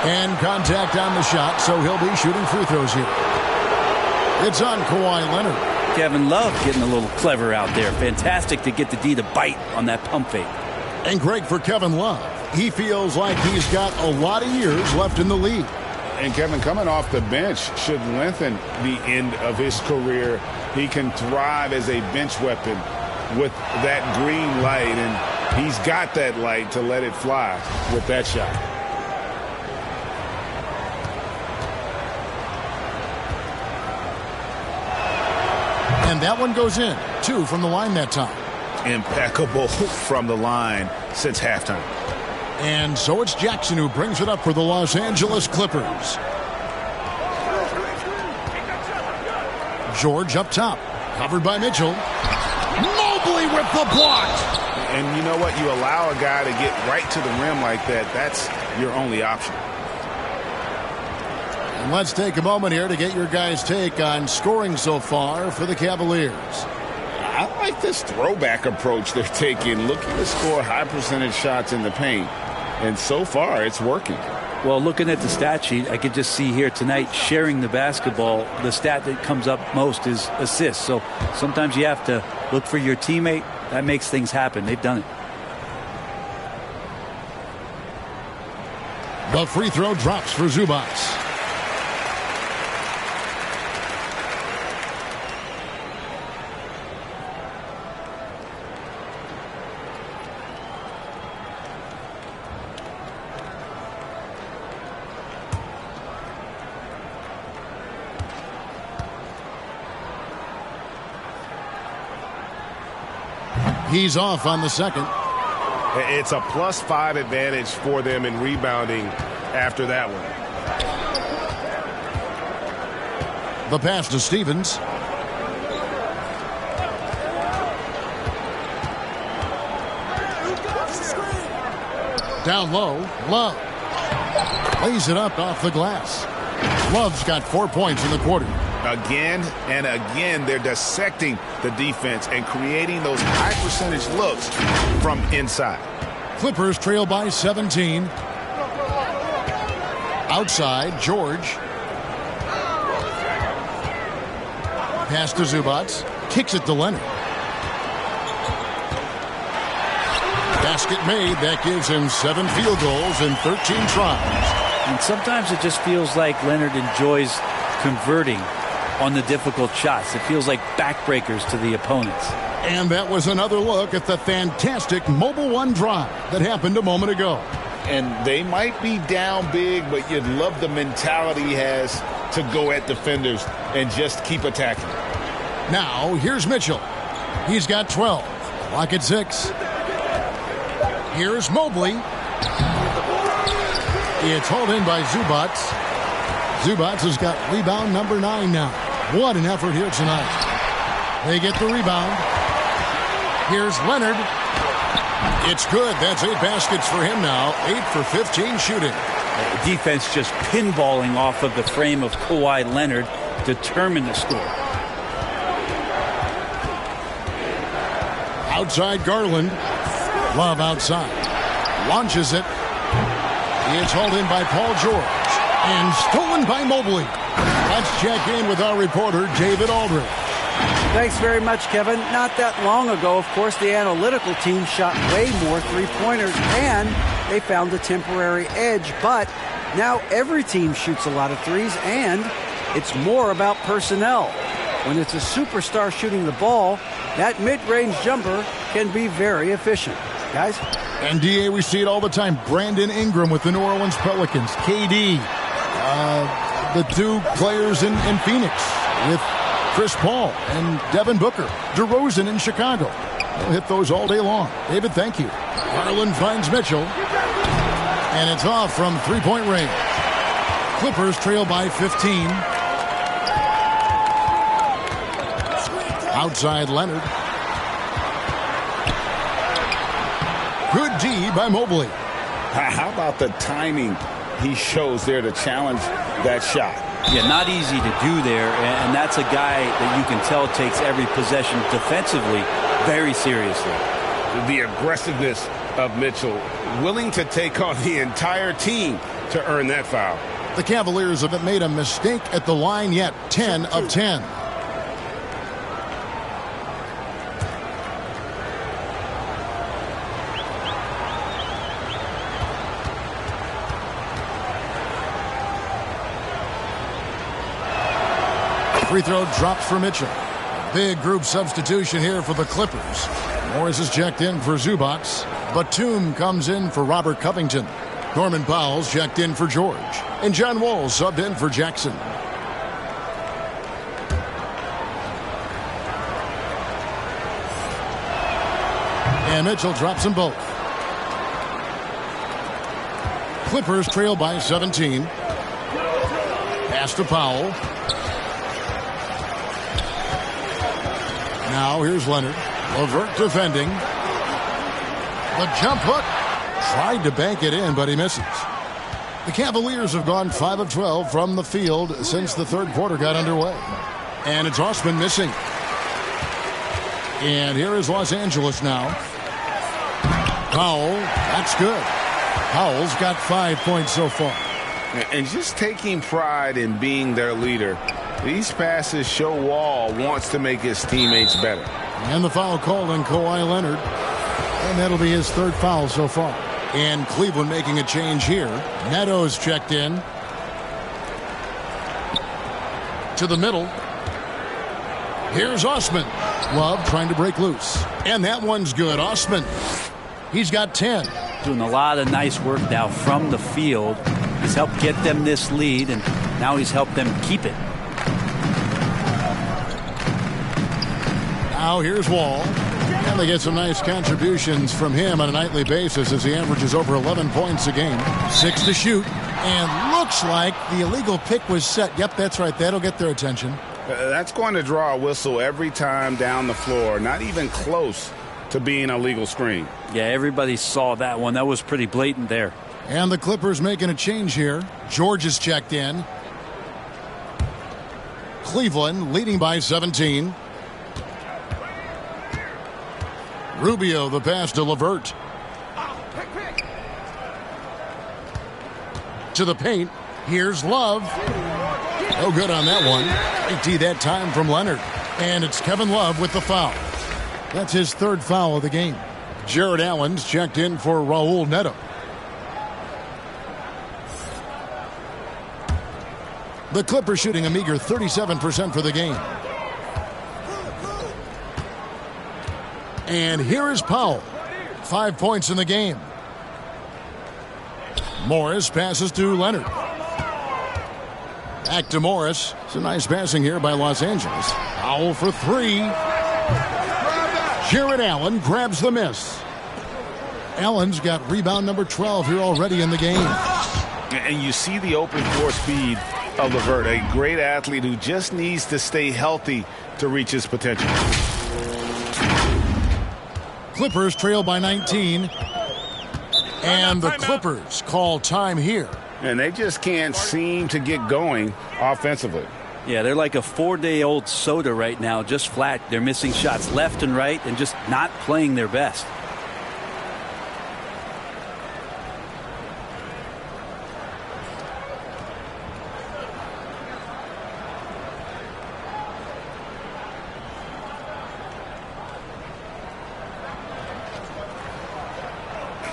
And contact on the shot, so he'll be shooting free throws here. It's on Kawhi Leonard. Kevin Love getting a little clever out there. Fantastic to get the D to bite on that pump fake. And Greg, for Kevin Love, he feels like he's got a lot of years left in the league. And Kevin, coming off the bench should lengthen the end of his career. He can thrive as a bench weapon with that green light, and he's got that light to let it fly with that shot. And that one goes in. 2 from the line that time. Impeccable from the line since halftime. And so it's Jackson who brings it up for the Los Angeles Clippers. George up top. Covered by Mitchell. Mobley with the block. And you know what? You allow a guy to get right to the rim like that. That's your only option. And let's take a moment here to get your guys' take on scoring so far for the Cavaliers. I like this throwback approach they're taking, looking to score high percentage shots in the paint. And so far, it's working. Well, looking at the stat sheet, I could just see here tonight sharing the basketball. The stat that comes up most is assists. So sometimes you have to look for your teammate. That makes things happen. They've done it. The free throw drops for Zubats. He's off on the second. It's a +5 advantage for them in rebounding after that one. The pass to Stevens. Down low, Love. Lays it up off the glass. Love's got 4 points in the quarter. Again and again, they're dissecting the defense and creating those high percentage looks from inside. Clippers trail by 17. Outside, George. Pass to Zubats. Kicks it to Leonard. Basket made. That gives him 7 field goals in 13 tries. And sometimes it just feels like Leonard enjoys converting on the difficult shots. It feels like backbreakers to the opponents. And that was another look at the fantastic Mobile One drive that happened a moment ago. And they might be down big, but you'd love the mentality he has to go at defenders and just keep attacking. Now, here's Mitchell. He's got 12. Clock at 6. Here's Mobley. It's hauled in by Zubats. Zubats has got rebound number 9 now. What an effort here tonight. They get the rebound. Here's Leonard. It's good. That's 8 baskets for him now. 8 for 15 shooting. Defense just pinballing off of the frame of Kawhi Leonard, determined to score. Outside Garland. Love outside. Launches it. It's hauled in by Paul George. And stolen by Mobley. Let's check in with our reporter, David Aldridge. Thanks very much, Kevin. Not that long ago, of course, the analytical team shot way more three-pointers, and they found a temporary edge. But now every team shoots a lot of threes, and it's more about personnel. When it's a superstar shooting the ball, that mid-range jumper can be very efficient. Guys? And, DA, we see it all the time. Brandon Ingram with the New Orleans Pelicans. KD. The two players in Phoenix with Chris Paul and Devin Booker. DeRozan in Chicago. They'll hit those all day long. David, thank you. Garland finds Mitchell. And it's off from three-point range. Clippers trail by 15. Outside Leonard. Good D by Mobley. How about the timing he shows there to challenge that shot? Yeah, not easy to do there, and that's a guy that you can tell takes every possession defensively very seriously. The aggressiveness of Mitchell, willing to take on the entire team to earn that foul. The Cavaliers haven't made a mistake at the line yet. 10 of 10. Free throw drops for Mitchell. Big group substitution here for the Clippers. Morris is checked in for Zubac. Batum comes in for Robert Covington. Norman Powell's checked in for George. And John Wall subbed in for Jackson. And Mitchell drops them both. Clippers trail by 17. Pass to Powell. Now here's Leonard. LeVert defending. The jump hook. Tried to bank it in, but he misses. The Cavaliers have gone 5 of 12 from the field since the third quarter got underway. And it's Osman missing. And here is Los Angeles now. Powell, that's good. Powell's got 5 points so far. And just taking pride in being their leader. These passes show Wall wants to make his teammates better. And the foul called on Kawhi Leonard. And that'll be his third foul so far. And Cleveland making a change here. Neto's checked in. To the middle. Here's Osman. Love trying to break loose. And that one's good. Osman. He's got 10. Doing a lot of nice work now from the field. He's helped get them this lead, and now he's helped them keep it. Now here's Wall. And they get some nice contributions from him on a nightly basis as he averages over 11 points a game. 6 to shoot. And looks like the illegal pick was set. Yep, that's right. That'll get their attention. That's going to draw a whistle every time down the floor. Not even close to being a legal screen. Yeah, everybody saw that one. That was pretty blatant there. And the Clippers making a change here. George is checked in. Cleveland leading by 17. Rubio, the pass to LeVert. To the paint. Here's Love. No good on that one. Great D that time from Leonard. And it's Kevin Love with the foul. That's his third foul of the game. Jared Allen's checked in for Raul Neto. The Clippers shooting a meager 37% for the game. And here is Powell. 5 points in the game. Morris passes to Leonard. Back to Morris. Some nice passing here by Los Angeles. Powell for 3. Jared Allen grabs the miss. Allen's got rebound number 12 here already in the game. And you see the open floor speed of LeVert, a great athlete who just needs to stay healthy to reach his potential. Clippers trail by 19. And the Clippers call time here. And they just can't seem to get going offensively. Yeah, they're like a 4-day-old soda right now, just flat. They're missing shots left and right and just not playing their best.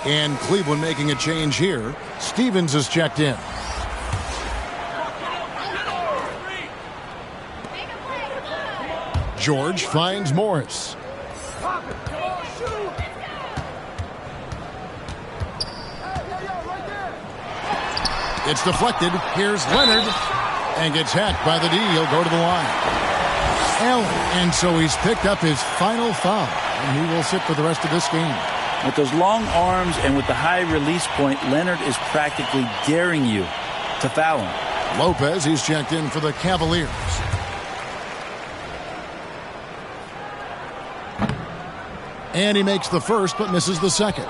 And Cleveland making a change here. Stevens is checked in. George finds Morris. It's deflected. Here's Leonard. and gets hacked by the D. He'll go to the line. Allen, and so he's picked up his final foul, and he will sit for the rest of this game. With those long arms and with the high release point, Leonard is practically daring you to foul him. Lopez, he's checked in for the Cavaliers. And he makes the first but misses the second.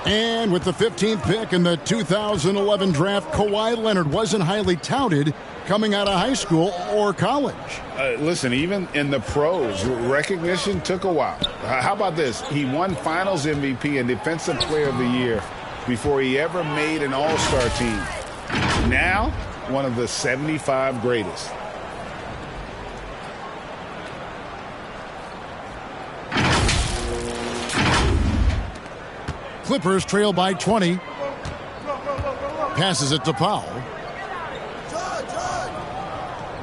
And with the 15th pick in the 2011 draft, Kawhi Leonard wasn't highly touted coming out of high school or college. Listen, even in the pros, recognition took a while. How about this? He won Finals MVP and Defensive Player of the Year before he ever made an All-Star team. Now, one of the 75 greatest. Clippers trail by 20. Passes it to Powell.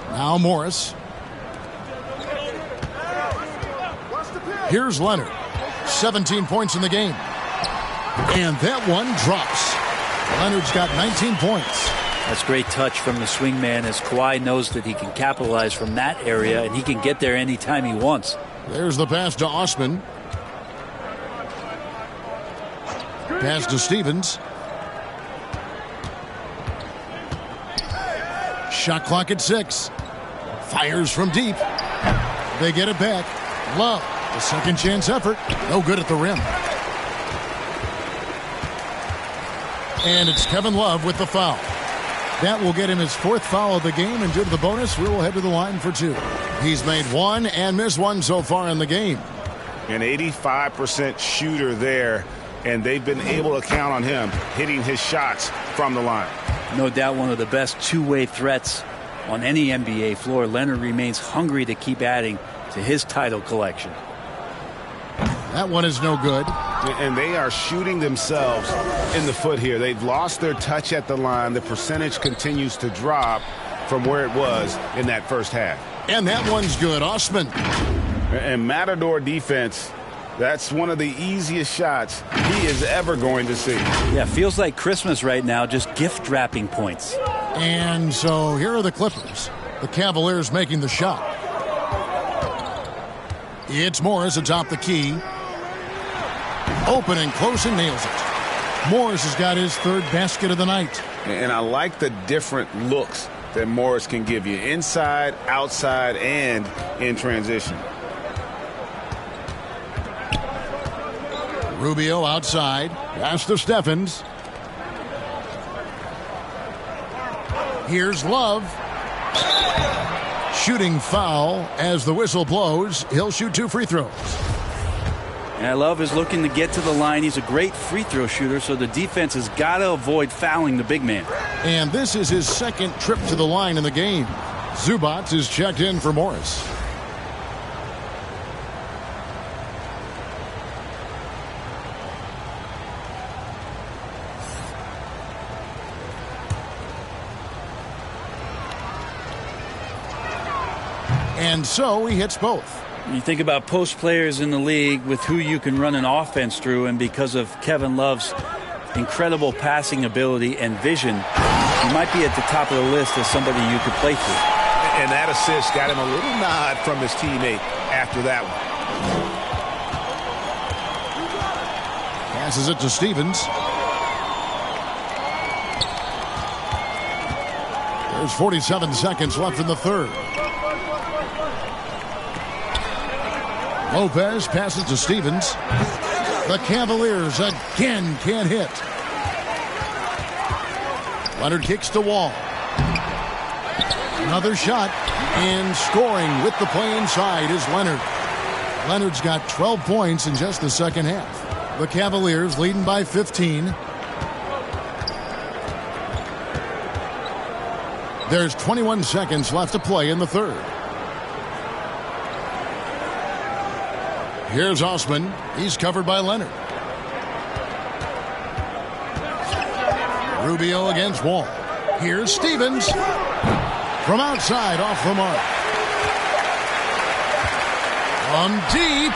Now Morris. Here's Leonard. 17 points in the game. And that one drops. Leonard's got 19 points. That's great touch from the swingman as Kawhi knows that he can capitalize from that area and he can get there anytime he wants. There's the pass to Osman. Pass to Stevens. Shot clock at 6. Fires from deep. They get it back. Love, a second chance effort. No good at the rim. And it's Kevin Love with the foul. That will get him his 4th foul of the game, and due to the bonus, we will head to the line for 2. He's made 1 and missed 1 so far in the game. An 85% shooter there, and they've been able to count on him hitting his shots from the line. No doubt one of the best two-way threats on any NBA floor. Leonard remains hungry to keep adding to his title collection. That one is no good. And they are shooting themselves in the foot here. They've lost their touch at the line. The percentage continues to drop from where it was in that first half. And that one's good. Osman. And Matador defense, that's one of the easiest shots he is ever going to see. Yeah, feels like Christmas right now, just gift wrapping points. And so here are the Clippers. The Cavaliers making the shot. It's Morris atop the key. Open and close and nails it. Morris has got his 3rd basket of the night. And I like the different looks that Morris can give you. Inside, outside, and in transition. Rubio outside. Pass to Steffens. Here's Love. Shooting foul as the whistle blows. He'll shoot 2 free throws. And Love is looking to get to the line. He's a great free throw shooter, so the defense has got to avoid fouling the big man. And this is his 2nd trip to the line in the game. Zubats is checked in for Morris. And so he hits both. You think about post players in the league with who you can run an offense through, and because of Kevin Love's incredible passing ability and vision, he might be at the top of the list as somebody you could play through. And that assist got him a little nod from his teammate after that one. Passes it to Stevens. There's 47 seconds left in the 3rd. Lopez passes to Stevens. The Cavaliers again can't hit. Leonard kicks to Wall. Another shot, and scoring with the play inside is Leonard. Leonard's got 12 points in just the second half. The Cavaliers leading by 15. There's 21 seconds left to play in the 3rd. Here's Osman. He's covered by Leonard. Rubio against Wall. Here's Stevens. From outside, off the mark. From deep.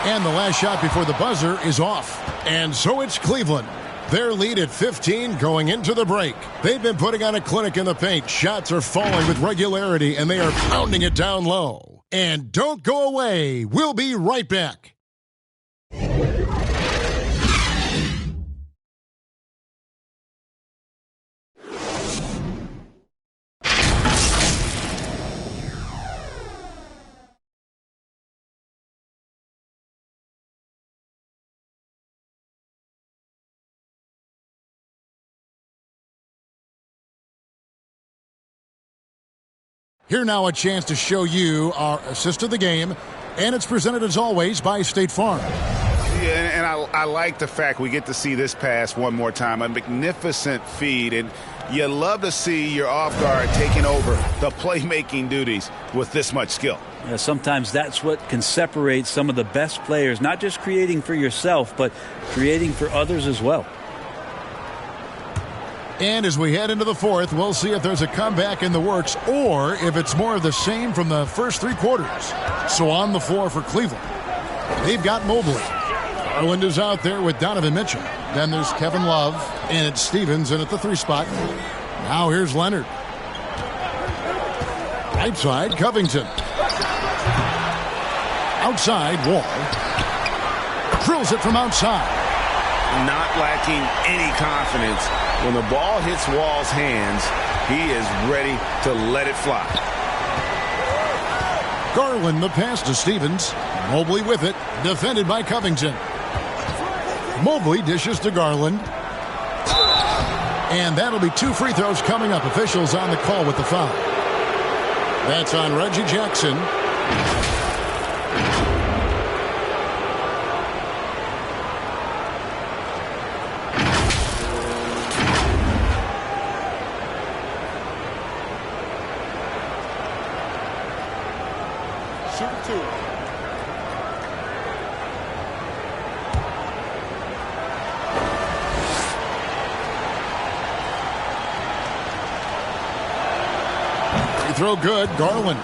And the last shot before the buzzer is off. And so it's Cleveland. Their lead at 15 going into the break. They've been putting on a clinic in the paint. Shots are falling with regularity, and they are pounding it down low. And don't go away. We'll be right back. Here now a chance to show you our assist of the game, and it's presented as always by State Farm. Yeah, and I like the fact we get to see this pass one more time. A magnificent feed, and you love to see your off guard taking over the playmaking duties with this much skill. Yeah, sometimes that's what can separate some of the best players, not just creating for yourself, but creating for others as well. And as we head into the fourth, we'll see if there's a comeback in the works or if it's more of the same from the first three quarters. So on the floor for Cleveland, they've got Mobley. Garland is out there with Donovan Mitchell. Then there's Kevin Love, and it's Stevens in at the 3 spot. Now here's Leonard. Right side, Covington. Outside, Wall. Drills it from outside. Not lacking any confidence. When the ball hits Wall's hands, he is ready to let it fly. Garland the pass to Stevens. Mobley with it, defended by Covington. Mobley dishes to Garland. And that'll be 2 free throws coming up. Officials on the call with the foul. That's on Reggie Jackson. Throw good, Garland.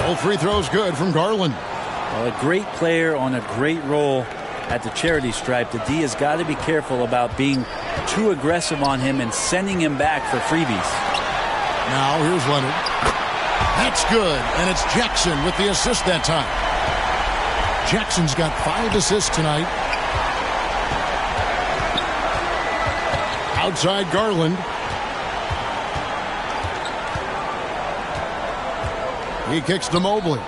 All free throws good from Garland. Well, a great player on a great role at the charity stripe. The D has got to be careful about being too aggressive on him and sending him back for freebies. Now here's Leonard. That's good, and it's Jackson with the assist that time. Jackson's got 5 assists tonight. Outside Garland. He kicks to Mobley.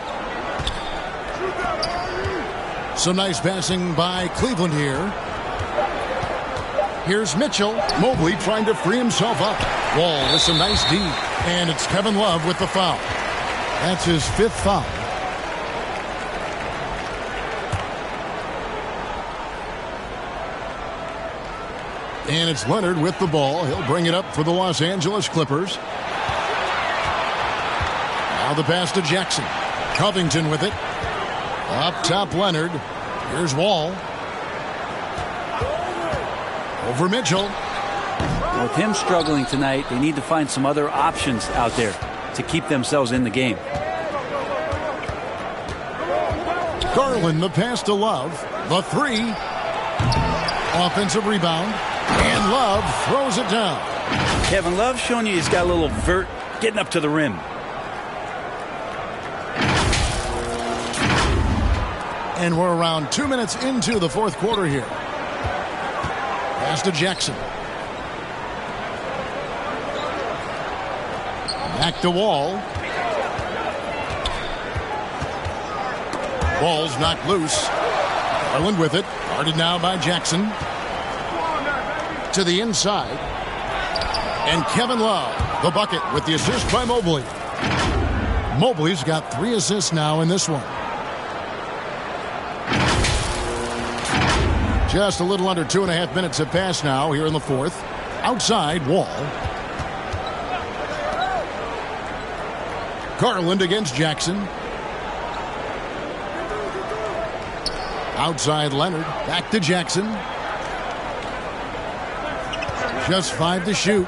Some nice passing by Cleveland here. Here's Mitchell. Mobley trying to free himself up. Wall with some nice D. And it's Kevin Love with the foul. That's his 5th foul. And it's Leonard with the ball. He'll bring it up for the Los Angeles Clippers. Now the pass to Jackson. Covington with it. Up top, Leonard. Here's Wall. Over Mitchell. With him struggling tonight, they need to find some other options out there to keep themselves in the game. Garland, the pass to Love. The 3. Offensive rebound. And Love throws it down. Kevin Love showing you he's got a little vert getting up to the rim. And we're around 2 minutes into the fourth quarter here. Pass to Jackson. Back to Wall. Ball's knocked loose. Garland with it. Guarded now by Jackson. To the inside. And Kevin Love, the bucket with the assist by Mobley. Mobley's got 3 assists now in this one. Just a little under 2.5 minutes have passed now here in the fourth. Outside, Wall. Garland against Jackson. Outside Leonard. Back to Jackson. Just 5 to shoot.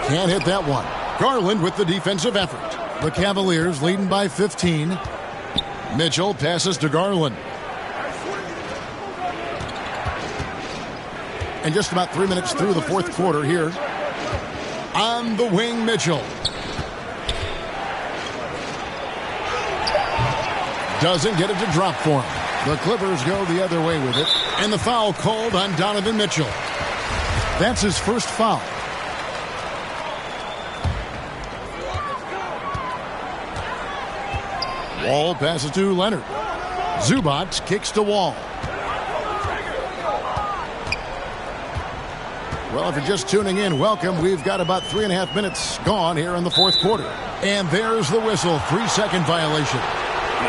Can't hit that one. Garland with the defensive effort. The Cavaliers leading by 15. Mitchell passes to Garland. And just about 3 minutes through the fourth quarter here. On the wing, Mitchell. Doesn't get it to drop for him. The Clippers go the other way with it. And the foul called on Donovan Mitchell. That's his first foul. Wall passes to Leonard. Zubac kicks to Wall. Well, if you're just tuning in, welcome. We've got about 3.5 minutes gone here in the fourth quarter. And there's the whistle. 3-second violation.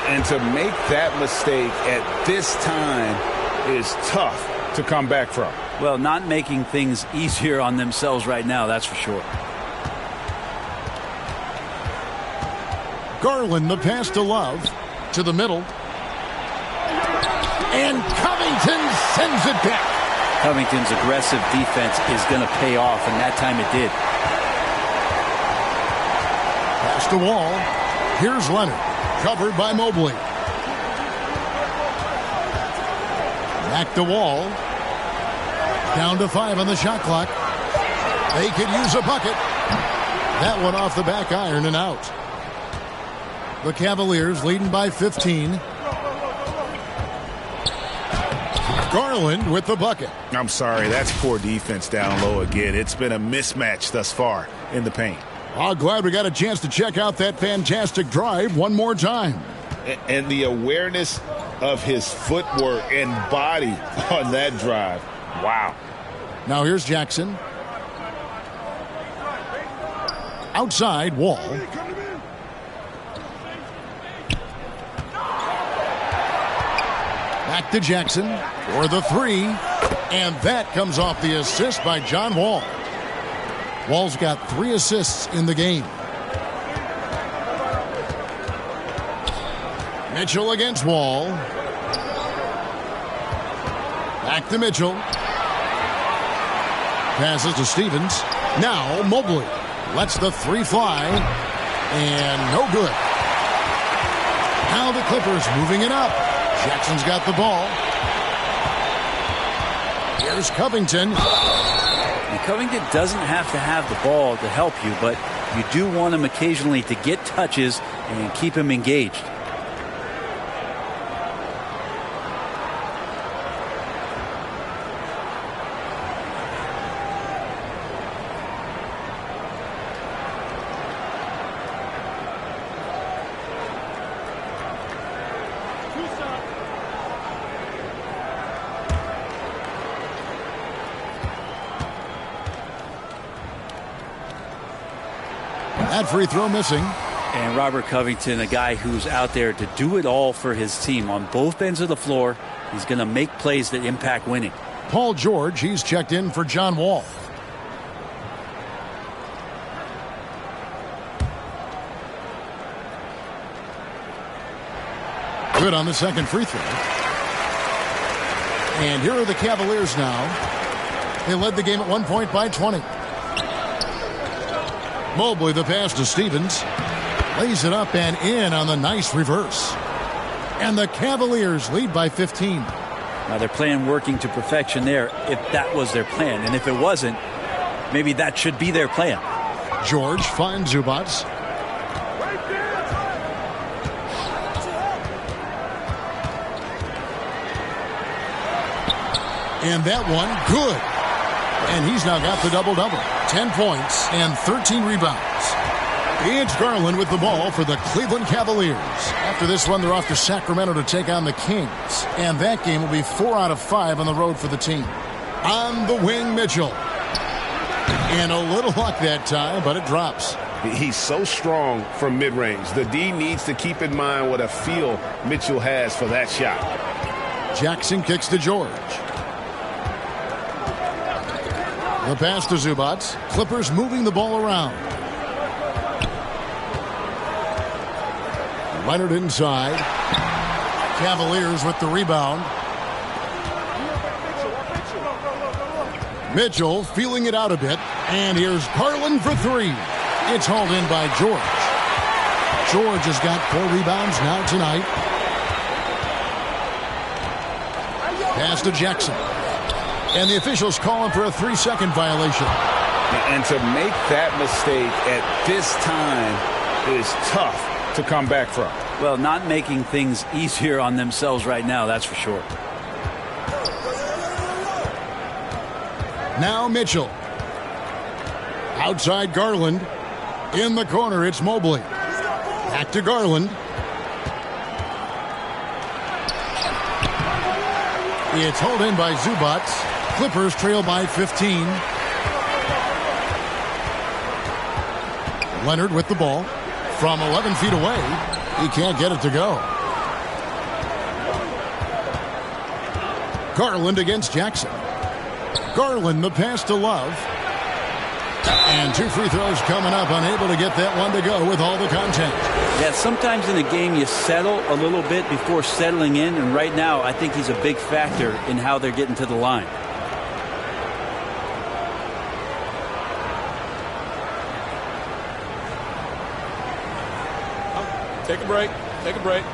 And to make that mistake at this time is tough to come back from. Well, not making things easier on themselves right now, that's for sure. Garland, the pass to Love. To the middle. And Covington sends it back. Covington's aggressive defense is going to pay off, and that time it did. Pass to Wall. Here's Leonard. Covered by Mobley. Back to Wall. Down to 5 on the shot clock. They could use a bucket. That one off the back iron and out. The Cavaliers leading by 15. Garland with the bucket. I'm sorry, that's poor defense down low again. It's been a mismatch thus far in the paint. Oh, glad we got a chance to check out that fantastic drive one more time. And the awareness of his footwork and body on that drive. Wow. Now here's Jackson. Outside, Wall. Back to Jackson for the 3. And that comes off the assist by John Wall. Wall's got 3 assists in the game. Mitchell against Wall. Back to Mitchell. Passes to Stevens. Now Mobley lets the 3 fly. And no good. Now the Clippers moving it up. Jackson's got the ball. Here's Covington. And Covington doesn't have to have the ball to help you, but you do want him occasionally to get touches and keep him engaged. That free throw missing. And Robert Covington, a guy who's out there to do it all for his team on both ends of the floor. He's going to make plays that impact winning. Paul George, he's checked in for John Wall. Good on the second free throw. And here are the Cavaliers now. They led the game at 1 point by 20. Mobley, the pass to Stevens. Lays it up and in on the nice reverse. And the Cavaliers lead by 15. Now their plan working to perfection there, if that was their plan. And if it wasn't, maybe that should be their plan. George finds Zubac. And that one, good. And he's now got the double-double. 10 points and 13 rebounds. It's Garland with the ball for the Cleveland Cavaliers. After this one, they're off to Sacramento to take on the Kings. And that game will be 4 out of 5 on the road for the team. On the wing, Mitchell. And a little luck that time, but it drops. He's so strong from mid-range. The D needs to keep in mind what a feel Mitchell has for that shot. Jackson kicks to George. The pass to Zubats. Clippers moving the ball around. Leonard inside. Cavaliers with the rebound. Mitchell feeling it out a bit. And here's Garland for three. It's hauled in by George. George has got 4 rebounds now tonight. Pass to Jackson. And the officials calling for a 3-second violation. And to make that mistake at this time is tough to come back from. Well, not making things easier on themselves right now, that's for sure. Now Mitchell. Outside Garland. In the corner, it's Mobley. Back to Garland. It's hauled in by Zubats. Clippers trail by 15. Leonard with the ball. From 11 feet away, he can't get it to go. Garland against Jackson. Garland, the pass to Love. And 2 free throws coming up, unable to get that one to go with all the contact. Yeah, sometimes in a game you settle a little bit before settling in, and right now I think he's a big factor in how they're getting to the line. Take a break. Take a break.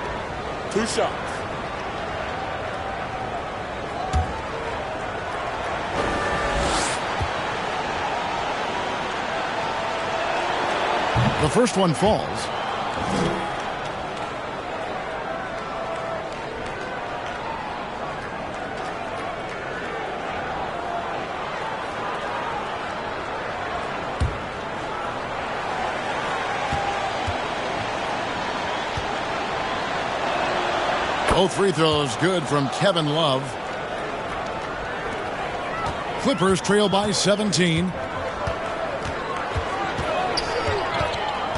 2 shots. The first one falls. Both free throws good from Kevin Love. Clippers trail by 17.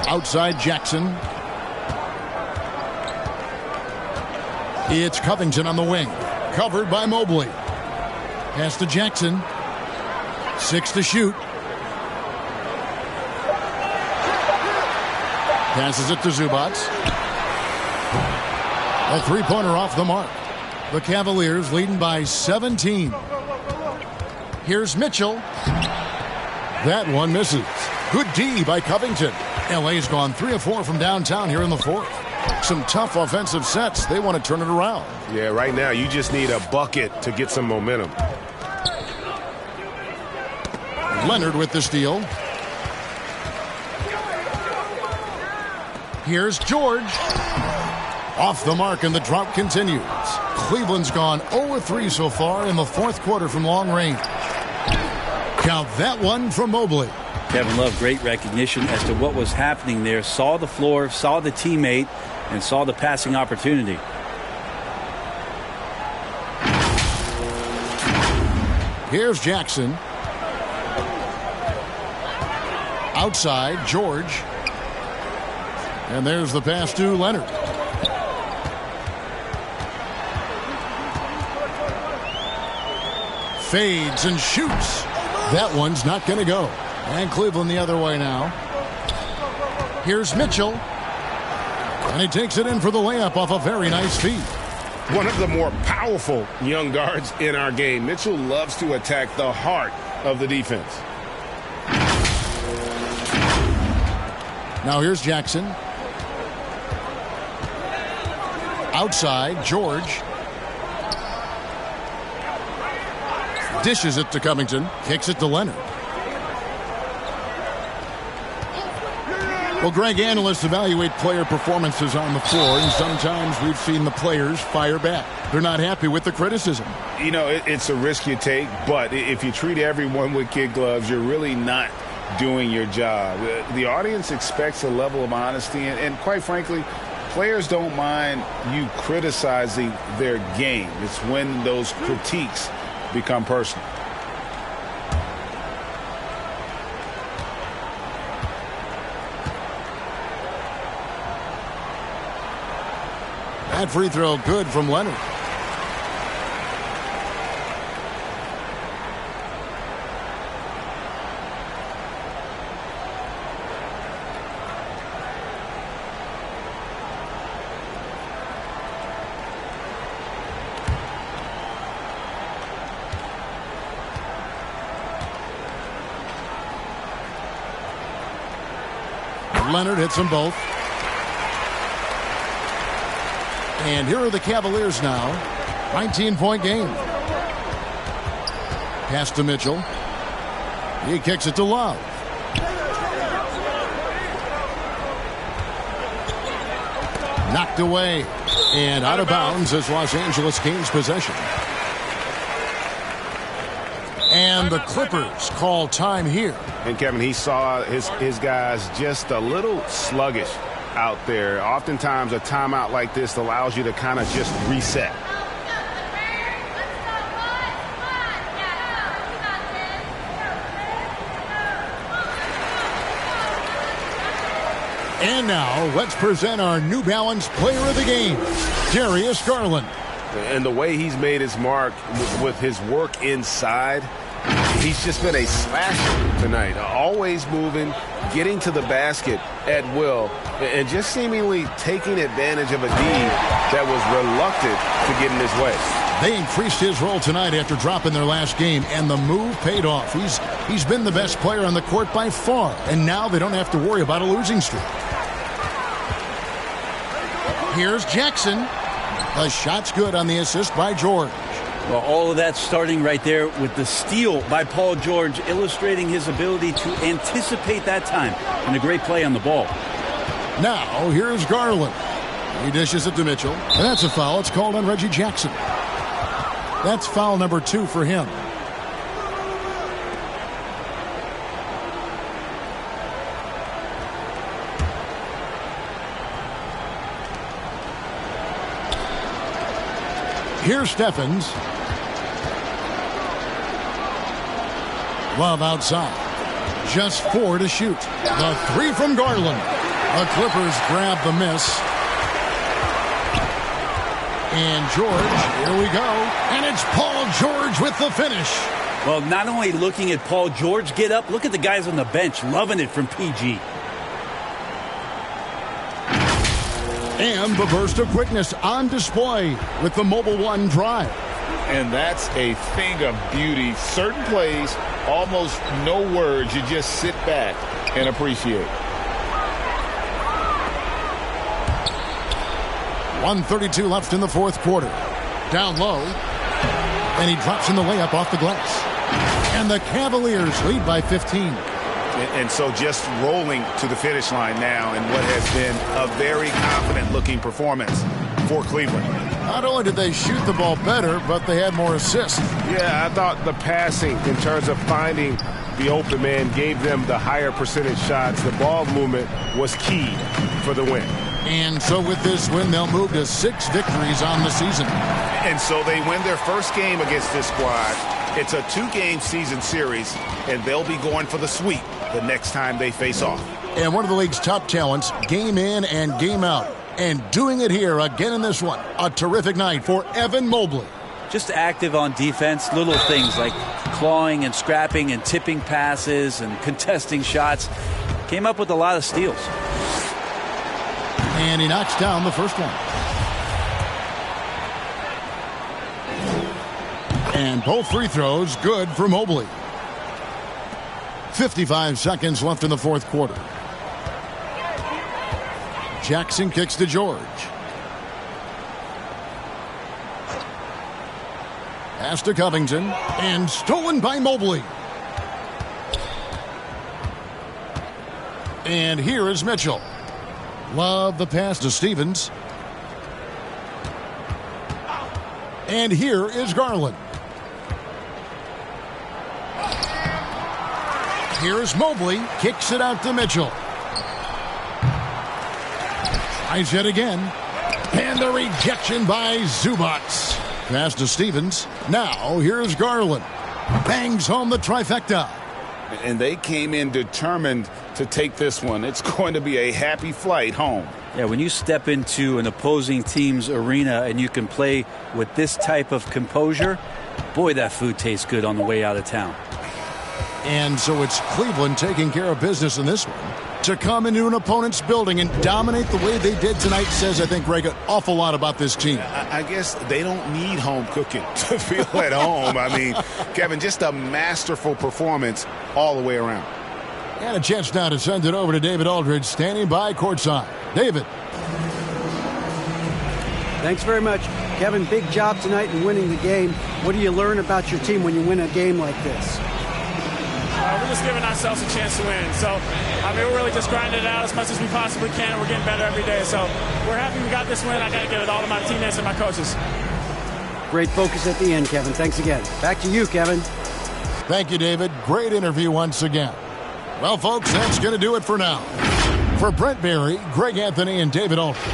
Outside Jackson. It's Covington on the wing. Covered by Mobley. Pass to Jackson. 6 to shoot. Passes it to Zubats. A 3-pointer off the mark. The Cavaliers leading by 17. Here's Mitchell. That one misses. Good D by Covington. LA's gone 3 of 4 from downtown here in the fourth. Some tough offensive sets. They want to turn it around. Yeah, right now you just need a bucket to get some momentum. Leonard with the steal. Here's George. Off the mark, and the drought continues. Cleveland's gone 0-3 so far in the fourth quarter from long range. Count that one from Mobley. Kevin Love, great recognition as to what was happening there. Saw the floor, saw the teammate, and saw the passing opportunity. Here's Jackson. Outside, George. And there's the pass to Leonard. Fades and shoots. That one's not going to go. And Cleveland the other way now. Here's Mitchell. And he takes it in for the layup off a very nice feed. One of the more powerful young guards in our game. Mitchell loves to attack the heart of the defense. Now here's Jackson. Outside, George. Dishes it to Covington. Kicks it to Leonard. Well, Greg, analysts evaluate player performances on the floor, and sometimes we've seen the players fire back. They're not happy with the criticism. You know, it's a risk you take, but if you treat everyone with kid gloves, you're really not doing your job. The audience expects a level of honesty, and quite frankly, players don't mind you criticizing their game. It's when those critiques become personal. That free throw good from Leonard. Leonard hits them both. And here are the Cavaliers now. 19-point game. Pass to Mitchell. He kicks it to Love. Knocked away. And out of bounds as Los Angeles gains possession. And the Clippers call time here. And Kevin, he saw his guys just a little sluggish out there. Oftentimes a timeout like this allows you to kind of just reset. And now let's present our New Balance Player of the Game, Darius Garland. And the way he's made his mark with his work inside, he's just been a slasher tonight. Always moving, getting to the basket at will, and just seemingly taking advantage of a D that was reluctant to get in his way. They increased his role tonight after dropping their last game, and the move paid off. He's been the best player on the court by far, and now they don't have to worry about a losing streak. Here's Jackson. The shot's good on the assist by George. Well, all of that starting right there with the steal by Paul George, illustrating his ability to anticipate that time, and a great play on the ball. Now, here's Garland. He dishes it to Mitchell, and that's a foul. It's called on Reggie Jackson. That's foul number 2 for him. Here's Stephens. Love outside. Just 4 to shoot. The 3 from Garland. The Clippers grab the miss. And George, here we go. And it's Paul George with the finish. Well, not only looking at Paul George get up, look at the guys on the bench loving it from PG. And the burst of quickness on display with the Mobile One drive. And that's a thing of beauty. Certain plays, almost no words. You just sit back and appreciate. 1:32 left in the fourth quarter. Down low. And he drops in the layup off the glass. And the Cavaliers lead by 15. And so just rolling to the finish line now in what has been a very confident-looking performance for Cleveland. Not only did they shoot the ball better, but they had more assists. Yeah, I thought the passing in terms of finding the open man gave them the higher percentage shots. The ball movement was key for the win. And so with this win, they'll move to 6 victories on the season. And so they win their first game against this squad. It's a 2-game season series, and they'll be going for the sweep the next time they face off. And one of the league's top talents, game in and game out. And doing it here again in this one. A terrific night for Evan Mobley. Just active on defense, little things like clawing and scrapping and tipping passes and contesting shots. Came up with a lot of steals. And he knocks down the first one. And both free throws good for Mobley. 55 seconds left in the fourth quarter. Jackson kicks to George. Pass to Covington. And stolen by Mobley. And here is Mitchell. Love the pass to Stevens. And here is Garland. Here's Mobley. Kicks it out to Mitchell. Tries yet again. And the rejection by Zubac. Pass to Stevens. Now here's Garland. Bangs home the trifecta. And they came in determined to take this one. It's going to be a happy flight home. Yeah, when you step into an opposing team's arena and you can play with this type of composure, boy, that food tastes good on the way out of town. And so it's Cleveland taking care of business in this one. To come into an opponent's building and dominate the way they did tonight says, I think, Greg, an awful lot about this team. I guess they don't need home cooking to feel at home. I mean, Kevin, just a masterful performance all the way around. And a chance now to send it over to David Aldridge, standing by courtside. David. Thanks very much. Kevin, big job tonight in winning the game. What do you learn about your team when you win a game like this? We're just giving ourselves a chance to win. So, we're really just grinding it out as much as we possibly can, and we're getting better every day. So, we're happy we got this win. I got to give it all to my teammates and my coaches. Great focus at the end, Kevin. Thanks again. Back to you, Kevin. Thank you, David. Great interview once again. Well, folks, that's going to do it for now. For Brent Barry, Greg Anthony, and David Aldridge,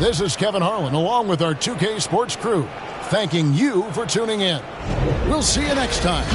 this is Kevin Harlan, along with our 2K Sports crew, thanking you for tuning in. We'll see you next time.